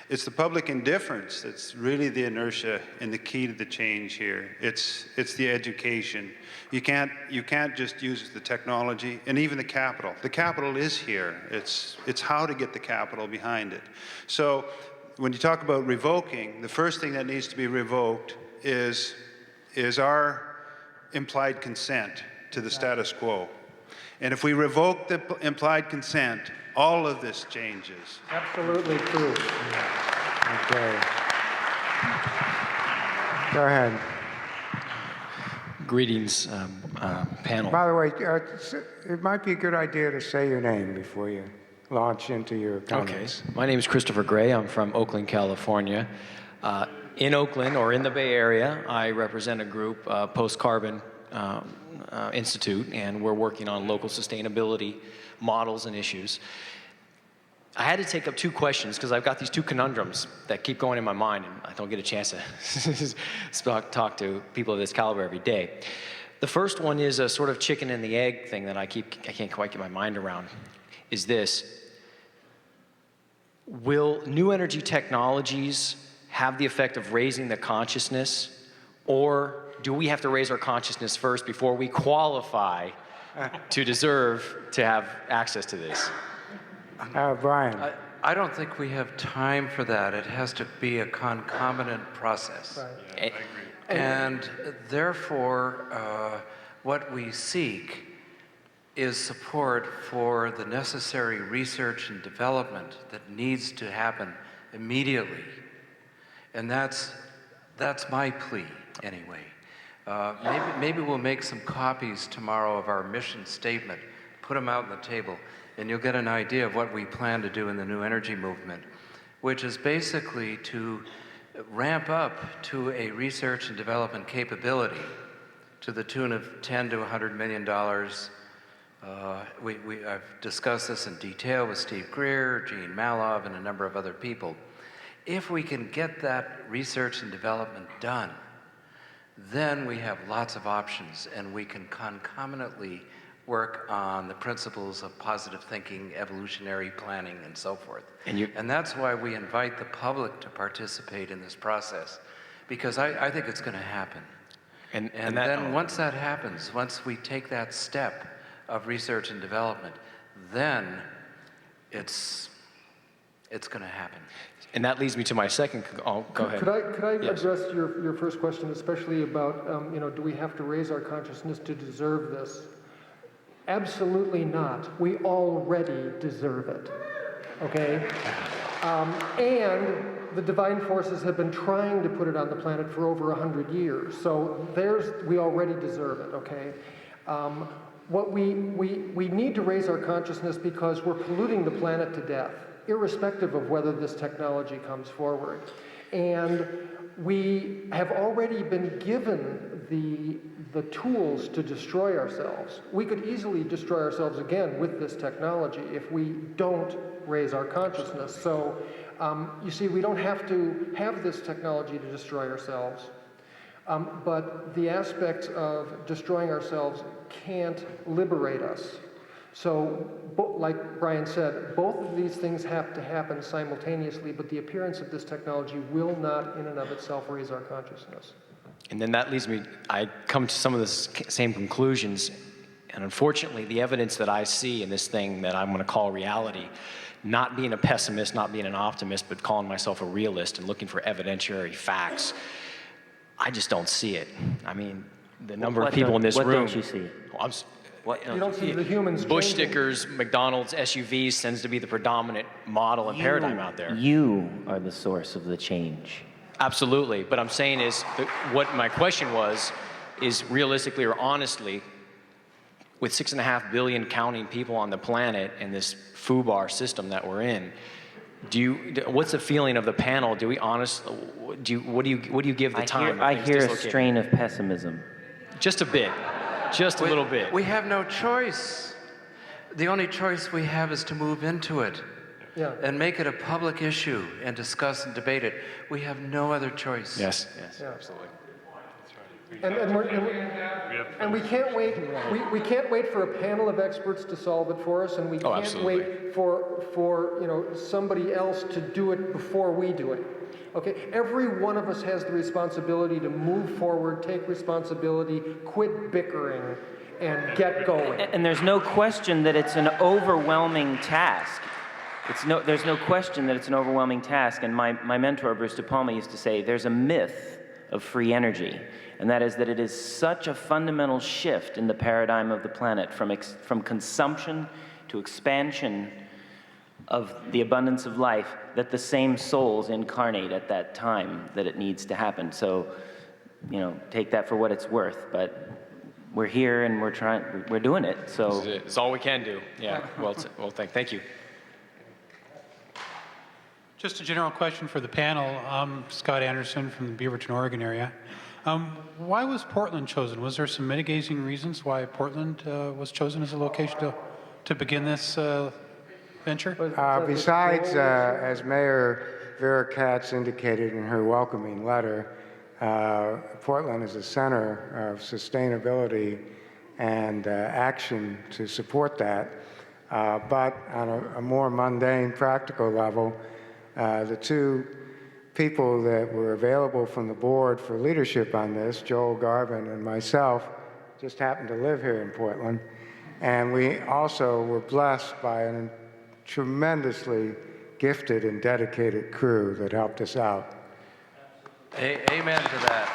It's the public indifference that's really the inertia and the key to the change here. It's the education. You can't just use the technology and even the capital. The capital is here. It's how to get the capital behind it. So when you talk about revoking, the first thing that needs to be revoked is our implied consent to the status quo. And if we revoke the implied consent, all of this changes. Absolutely true. Okay. Go ahead. Greetings, panel. By the way, it might be a good idea to say your name before you launch into your comments. Okay. My name is Christopher Gray. I'm from Oakland, California. In Oakland, or in the Bay Area, I represent a group, Post-Carbon Institute, and we're working on local sustainability models and issues. I had to take up two questions because I've got these two conundrums that keep going in my mind, and I don't get a chance to talk to people of this caliber every day. The first one is a sort of chicken and the egg thing that I can't quite get my mind around, is this. Will new energy technologies have the effect of raising the consciousness, or do we have to raise our consciousness first before we qualify to deserve to have access to this? Brian. I don't think we have time for that. It has to be a concomitant process. Right. Yeah, I agree. And therefore, what we seek is support for the necessary research and development that needs to happen immediately. And that's my plea, anyway. Maybe we'll make some copies tomorrow of our mission statement, put them out on the table, and you'll get an idea of what we plan to do in the new energy movement, which is basically to ramp up to a research and development capability to the tune of $10 to $100 million. I've discussed this in detail with Steve Greer, Jeane Malov, and a number of other people. If we can get that research and development done, then we have lots of options, and we can concomitantly work on the principles of positive thinking, evolutionary planning, and so forth. And that's why we invite the public to participate in this process, because I think it's going to happen. And then once that happens, once we take that step of research and development, then it's going to happen. And that leads me to my second, go ahead. Could I Yes. address your first question, especially about, do we have to raise our consciousness to deserve this? Absolutely not. We already deserve it, okay? And the divine forces have been trying to put it on the planet for over 100 years. So we already deserve it, okay? What we need to raise our consciousness because we're polluting the planet to death, irrespective of whether this technology comes forward. And we have already been given the tools to destroy ourselves. We could easily destroy ourselves again with this technology if we don't raise our consciousness. So you see, we don't have to have this technology to destroy ourselves. But the aspects of destroying ourselves can't liberate us. So, like Brian said, both of these things have to happen simultaneously, but the appearance of this technology will not in and of itself raise our consciousness. And then that leads me, I come to some of the same conclusions, and unfortunately, the evidence that I see in this thing that I'm going to call reality, not being a pessimist, not being an optimist, but calling myself a realist and looking for evidentiary facts, I just don't see it. I mean, the number of people in this room. What don't you see? You don't see the humans Bush changing. stickers, McDonald's, SUVs tends to be the predominant model and paradigm out there. You are the source of the change. Absolutely, but I'm saying is, what my question was, is realistically or honestly, with 6.5 billion counting people on the planet and this FUBAR system that we're in, what's the feeling of the panel? Do we what do you give the time? I hear a strain of pessimism. Just a bit. Just a little bit. We have no choice. The only choice we have is to move into it and make it a public issue and discuss and debate it. We have no other choice. Yes, Yeah. absolutely. And we can't wait. We can't wait for a panel of experts to solve it for us, and we can't wait for somebody else to do it before we do it. Okay, every one of us has the responsibility to move forward, take responsibility, quit bickering, and get going. And there's no question that it's an overwhelming task. There's no question that it's an overwhelming task. And my mentor, Bruce De Palma, used to say, there's a myth of free energy. And that is that it is such a fundamental shift in the paradigm of the planet from consumption to expansion of the abundance of life, that the same souls incarnate at that time that it needs to happen. So, take that for what it's worth. But we're here and we're doing it. So it's all we can do. Yeah. Well, thank you. Just a general question for the panel. I'm Scott Anderson from the Beaverton, Oregon area. Why was Portland chosen? Was there some mitigating reasons why Portland was chosen as a location to begin this venture? Besides, as Mayor Vera Katz indicated in her welcoming letter, Portland is a center of sustainability and action to support that. But on a more mundane, practical level, the two people that were available from the board for leadership on this, Joel Garbon and myself, just happened to live here in Portland. And we also were blessed by a tremendously gifted and dedicated crew that helped us out. Amen to that.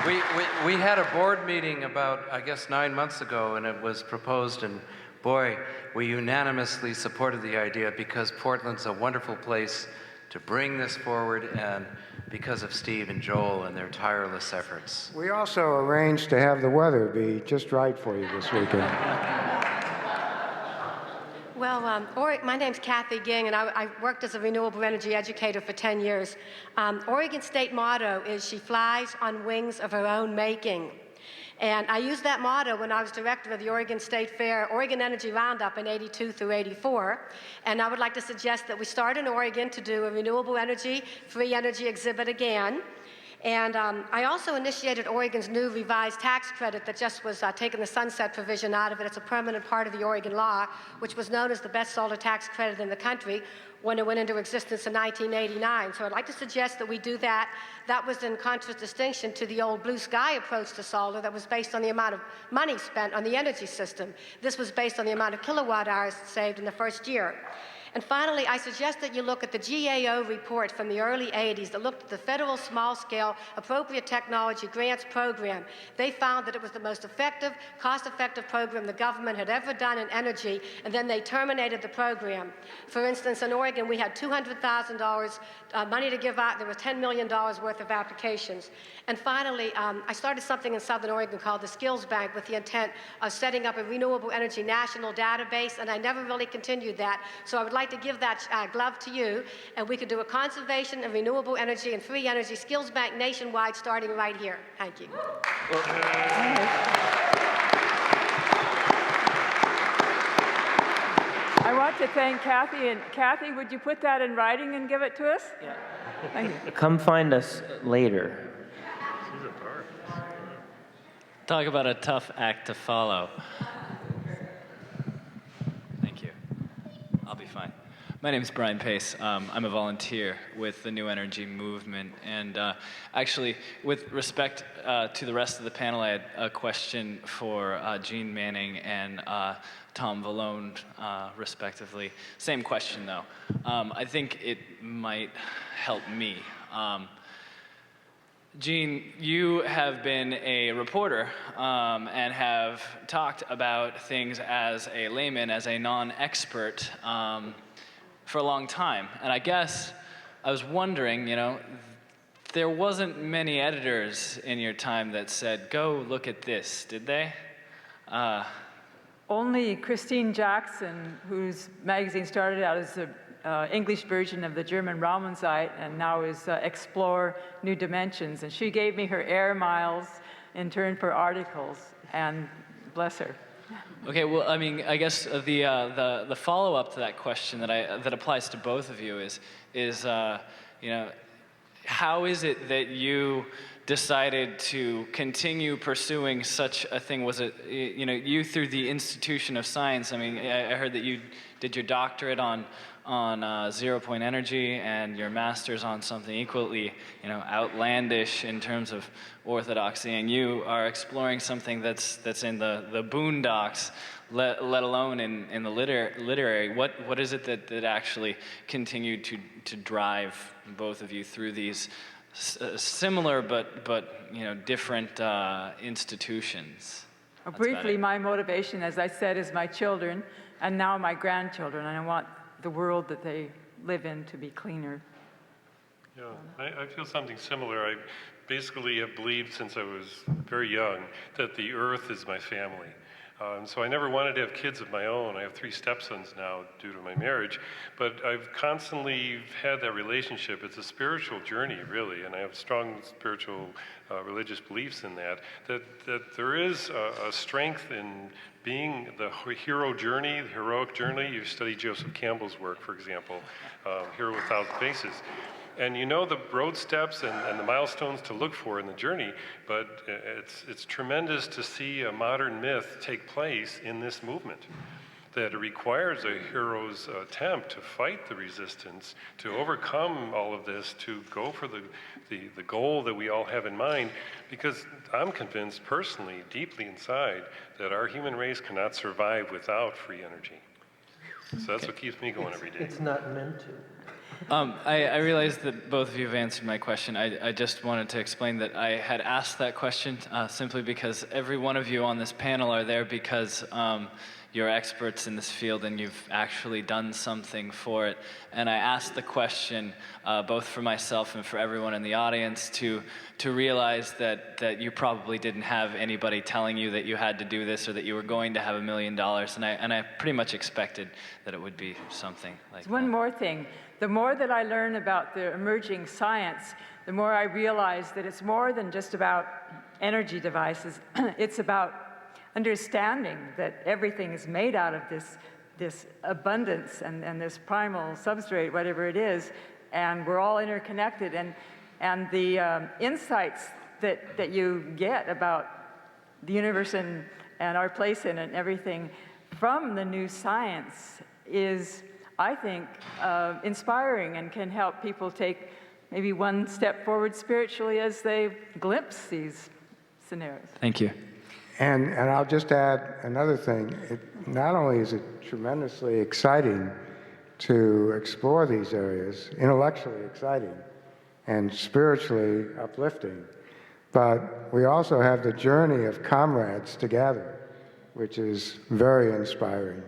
Yay. We had a board meeting about, I guess, 9 months ago, and it was proposed, and boy, we unanimously supported the idea because Portland's a wonderful place to bring this forward, and because of Steve and Joel and their tireless efforts. We also arranged to have the weather be just right for you this weekend. Well, my name's Kathy Ging, and I worked as a renewable energy educator for 10 years. Oregon state motto is, she flies on wings of her own making. And I used that motto when I was director of the Oregon State Fair Oregon Energy Roundup in '82 through '84. And I would like to suggest that we start in Oregon to do a renewable energy, free energy exhibit again. And I also initiated Oregon's new revised tax credit that just was taking the sunset provision out of it. It's a permanent part of the Oregon law, which was known as the best solar tax credit in the country when it went into existence in 1989. So I'd like to suggest that we do that. That was in contradistinction to the old blue sky approach to solar that was based on the amount of money spent on the energy system. This was based on the amount of kilowatt hours saved in the first year. And finally, I suggest that you look at the GAO report from the early 80s that looked at the federal small-scale appropriate technology grants program. They found that it was the most effective, cost-effective program the government had ever done in energy, and then they terminated the program. For instance, in Oregon, we had $200,000 money to give out. There was $10 million worth of applications. And finally, I started something in Southern Oregon called the Skills Bank with the intent of setting up a renewable energy national database, and I never really continued that. So I would like to give that glove to you, and we could do a conservation and renewable energy and free energy skills bank nationwide starting right here. Thank you. I want to thank Kathy. And Kathy, would you put that in writing and give it to us? Yeah. Thank you. Come find us later. Talk about a tough act to follow. Thank you. I'll be fine. My name is Brian Pace. I'm a volunteer with the New Energy Movement. And actually, with respect to the rest of the panel, I had a question for Jeane Manning and Tom Valone, respectively. Same question, though. I think it might help me. Jeane, you have been a reporter and have talked about things as a layman, as a non-expert, for a long time. And I guess I was wondering, there wasn't many editors in your time that said, go look at this, did they? Only Christine Jackson, whose magazine started out as the English version of the German Rauen and now is Explore New Dimensions. And she gave me her air miles in turn for articles, and bless her. Okay, well, I mean, I guess the follow-up to that question that applies to both of you is how is it that you decided to continue pursuing such a thing? Was it, you through the institution of science? I mean, I heard that you did your doctorate on zero-point energy and your master's on something equally, outlandish in terms of orthodoxy, and you are exploring something that's in the boondocks, let alone in the literary. What is it that actually continued to drive both of you through these similar but different institutions? Briefly, my motivation, as I said, is my children, and now my grandchildren, and I want the world that they live in to be cleaner. Yeah, I feel something similar. I basically have believed since I was very young that the earth is my family. And so I never wanted to have kids of my own. I have 3 stepsons now due to my marriage, but I've constantly had that relationship. It's a spiritual journey, really, and I have strong spiritual religious beliefs in that there is a strength in being the hero journey, the heroic journey. You study Joseph Campbell's work, for example, Hero with 1,000 Faces. And you know the road steps and the milestones to look for in the journey, but it's tremendous to see a modern myth take place in this movement. That it requires a hero's attempt to fight the resistance, to overcome all of this, to go for the goal that we all have in mind, because I'm convinced personally, deeply inside, that our human race cannot survive without free energy. So that's what keeps me going every day. It's not meant to. I realize that both of you have answered my question. I just wanted to explain that I had asked that question simply because every one of you on this panel are there because you're experts in this field and you've actually done something for it. And I asked the question both for myself and for everyone in the audience to realize that you probably didn't have anybody telling you that you had to do this or that you were going to have $1 million. And I pretty much expected that it would be something like that. One more thing. The more that I learn about the emerging science, the more I realize that it's more than just about energy devices. It's about understanding that everything is made out of this abundance and this primal substrate, whatever it is, and we're all interconnected. and the insights that you get about the universe and our place in it and everything from the new science is, I think, inspiring and can help people take maybe one step forward spiritually as they glimpse these scenarios. Thank you. And I'll just add another thing. Not only is it tremendously exciting to explore these areas, intellectually exciting and spiritually uplifting, but we also have the journey of comrades together, which is very inspiring.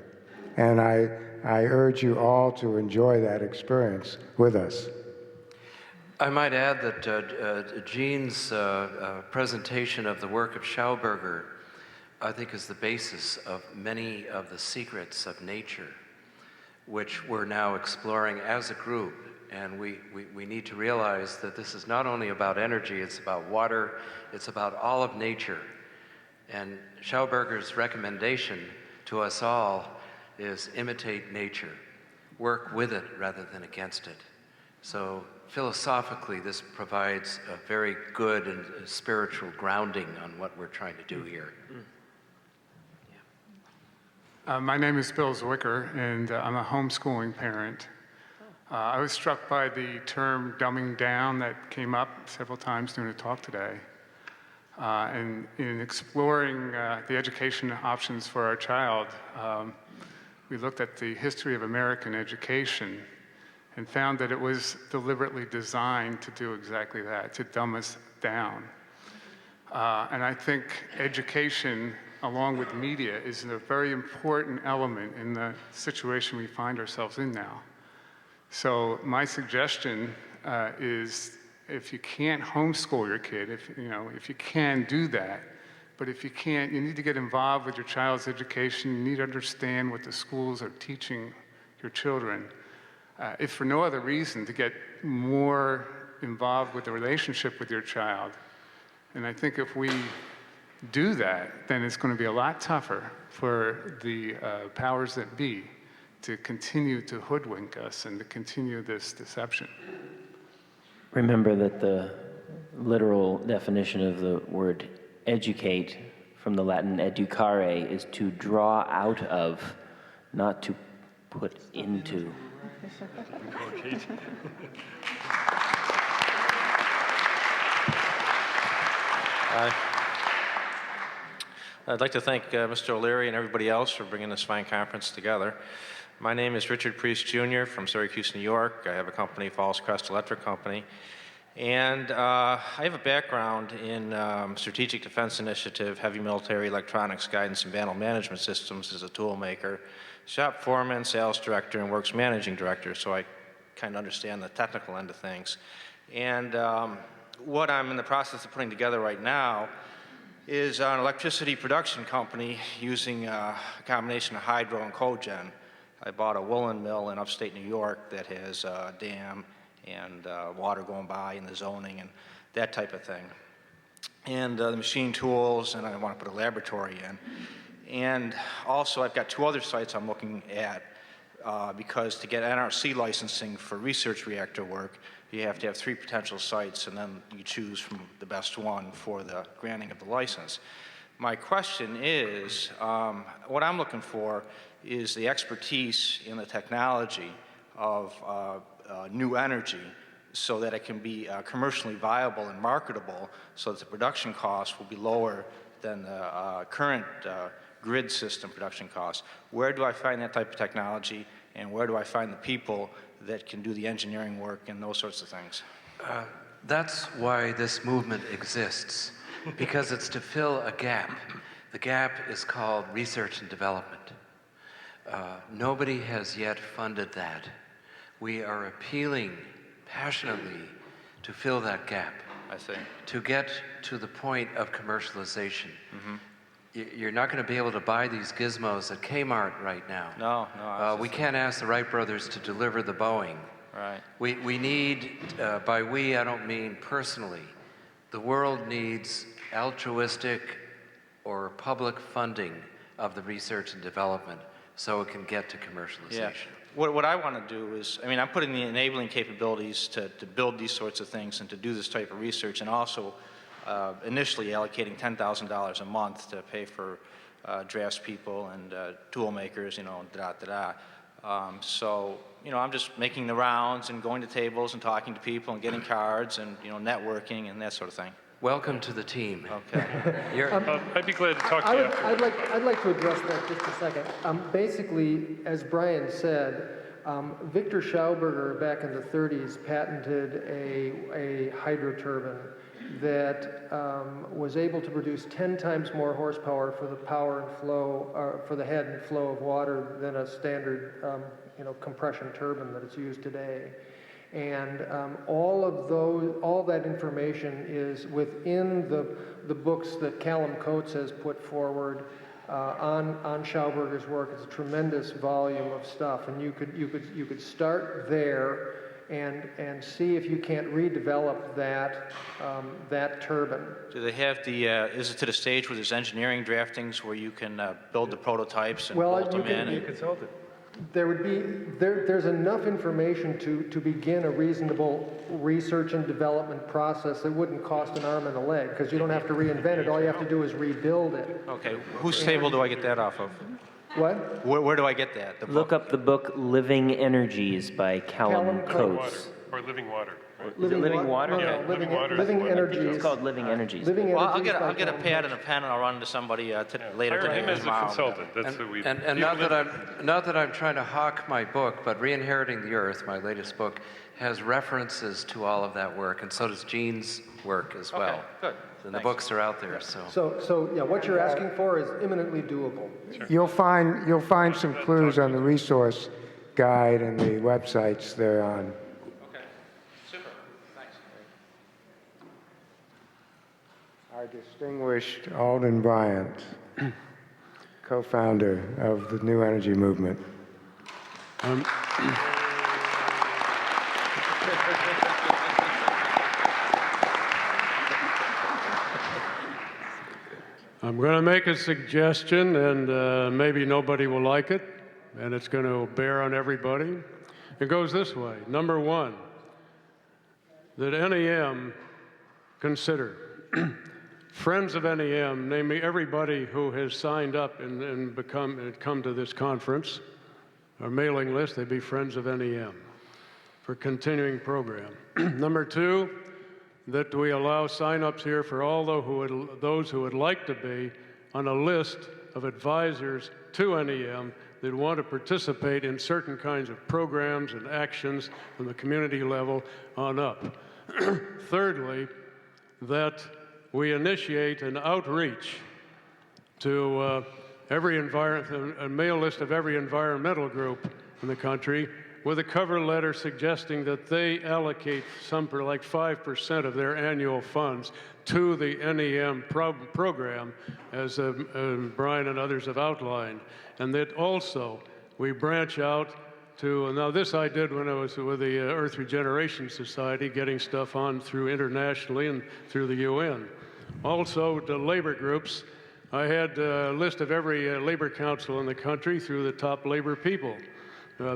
And I urge you all to enjoy that experience with us. I might add that Jeane's presentation of the work of Schauberger, I think, is the basis of many of the secrets of nature, which we're now exploring as a group. And we need to realize that this is not only about energy, it's about water, it's about all of nature. And Schauberger's recommendation to us all is imitate nature. Work with it rather than against it. So philosophically, this provides a very good and spiritual grounding on what we're trying to do here. My name is Bill Zwicker, and I'm a homeschooling parent. I was struck by the term dumbing down that came up several times during the talk today. And in exploring the education options for our child, we looked at the history of American education and found that it was deliberately designed to do exactly that, to dumb us down. And I think education, along with media, is a very important element in the situation we find ourselves in now. So my suggestion is, if you can't homeschool your kid, if you can do that, but if you can't, you need to get involved with your child's education. You need to understand what the schools are teaching your children. If for no other reason, to get more involved with the relationship with your child. And I think if we do that, then it's going to be a lot tougher for the powers that be to continue to hoodwink us and to continue this deception. Remember that the literal definition of the word educate, from the Latin educare, is to draw out of, not to put into. I'd like to thank Mr. O'Leary and everybody else for bringing this fine conference together. My name is Richard Priest Jr. from Syracuse, New York. I have a company, Falls Crest Electric Company. And I have a background in Strategic Defense Initiative, Heavy Military Electronics Guidance and Battle Management Systems as a tool maker, shop foreman, sales director, and works managing director, so I kind of understand the technical end of things. And what I'm in the process of putting together right now is an electricity production company using a combination of hydro and cogen. I bought a woolen mill in upstate New York that has a dam and water going by and the zoning and that type of thing. And the machine tools, and I want to put a laboratory in. And also I've got 2 other sites I'm looking at because to get NRC licensing for research reactor work, you have to have 3 potential sites, and then you choose from the best one for the granting of the license. My question is, what I'm looking for is the expertise in the technology of new energy so that it can be commercially viable and marketable so that the production costs will be lower than the current grid system production costs. Where do I find that type of technology, and where do I find the people that can do the engineering work and those sorts of things? That's why this movement exists, because it's to fill a gap. The gap is called research and development. Nobody has yet funded that. We are appealing passionately to fill that gap. I see. To get to the point of commercialization. Mm-hmm. You're not going to be able to buy these gizmos at Kmart right now. No. We can't ask the Wright brothers to deliver the Boeing. Right. We need, by we I don't mean personally, the world needs altruistic or public funding of the research and development so it can get to commercialization. what I want to do is, I mean, I'm putting the enabling capabilities to build these sorts of things and to do this type of research, and also initially allocating $10,000 a month to pay for draftspeople and tool makers, you know, so, you know, I'm just making the rounds and going to tables and talking to people and getting cards and, you know, networking and that sort of thing. Welcome to the team. Okay. I'd be glad to talk to you after. I'd like to address that just a second. Basically, as Brian said, Victor Schauberger back in the 30s patented a hydroturbine that was able to produce 10 times more horsepower for the power and flow, for the head and flow of water than a standard, compression turbine that is used today. And all that information is within the books that Callum Coates has put forward on Schauberger's work. It's a tremendous volume of stuff, and you could start there and see if you can't redevelop that turbine. Do they have the, is it to the stage where there's engineering draftings where you can build the prototypes and bolt them in? You consult it. There's enough information to begin a reasonable research and development process that wouldn't cost an arm and a leg, because you don't have to reinvent it. All you have to do is rebuild it. Okay, whose table do I get that off of? What? Where do I get that? The Look up the book Living Energies by Callum Coates. Or living water. Right? Is it Living Water? Yeah, living water. Living Energies. It's called Living Energies. Well, I'll get a pad and a pen, and I'll run to somebody later Hire today. him as a consultant. That's who we. And not that I'm trying to hawk my book, but Re-inheriting the Earth, my latest book, has references to all of that work, and so does Jeane's work as well. Okay, good. And the books are out there. So yeah, what you're asking for is imminently doable. Sure. You'll find some clues on the resource guide and the websites they're on. Okay, super. Thanks. Our distinguished Alden Bryant, co-founder of the New Energy Movement. I'm going to make a suggestion, and maybe nobody will like it, and it's going to bear on everybody. It goes this way. Number one, that NEM consider friends of NEM, namely everybody who has signed up and come to this conference, our mailing list, they'd be friends of NEM for continuing program. Number two, that we allow sign-ups here for all those who would like to be on a list of advisors to NEM that want to participate in certain kinds of programs and actions from the community level on up. Thirdly, that we initiate an outreach to a mail list of every environmental group in the country with a cover letter suggesting that they allocate something like 5% of their annual funds to the NEM program, as Brian and others have outlined. And that also we branch out to, now this I did when I was with the Earth Regeneration Society, getting stuff on through internationally and through the UN. Also to labor groups, I had a list of every labor council in the country through the top labor people.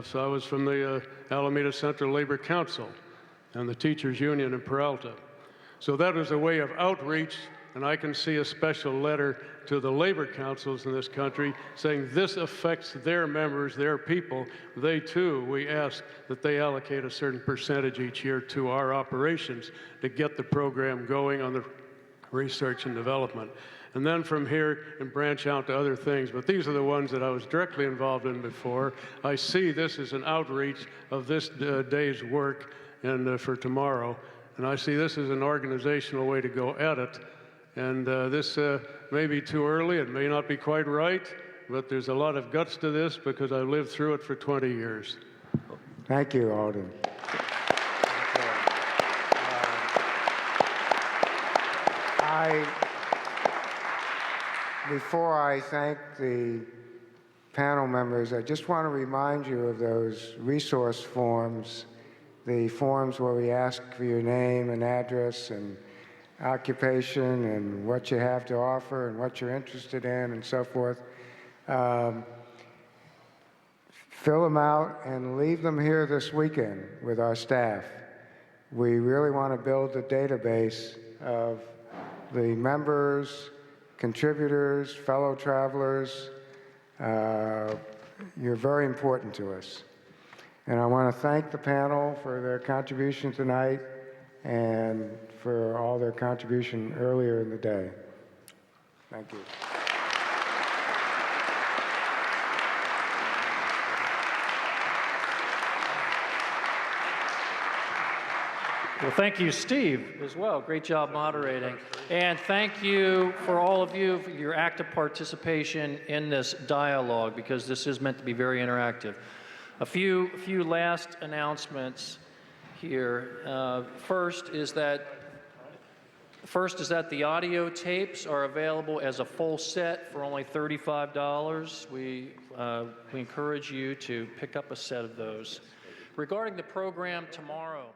So I was from the Alameda Central Labor Council and the Teachers Union in Peralta. So that was a way of outreach, and I can see a special letter to the labor councils in this country saying this affects their members, their people. They too, we ask that they allocate a certain percentage each year to our operations to get the program going on the research and development. And then from here and branch out to other things. But these are the ones that I was directly involved in before. I see this as an outreach of this day's work and for tomorrow. And I see this as an organizational way to go at it. And this may be too early, it may not be quite right, but there's a lot of guts to this because I've lived through it for 20 years. Thank you, Alden. Before I thank the panel members, I just want to remind you of those resource forms, the forms where we ask for your name and address and occupation and what you have to offer and what you're interested in and so forth. fill them out and leave them here this weekend with our staff. We really want to build a database of the members, contributors, fellow travelers. You're very important to us. And I want to thank the panel for their contribution tonight and for all their contribution earlier in the day. Thank you. Well, thank you, Steve, as well. Great job moderating. And thank you for all of you for your active participation in this dialogue, because this is meant to be very interactive. A few last announcements here. First is that the audio tapes are available as a full set for only $35. We encourage you to pick up a set of those. Regarding the program tomorrow,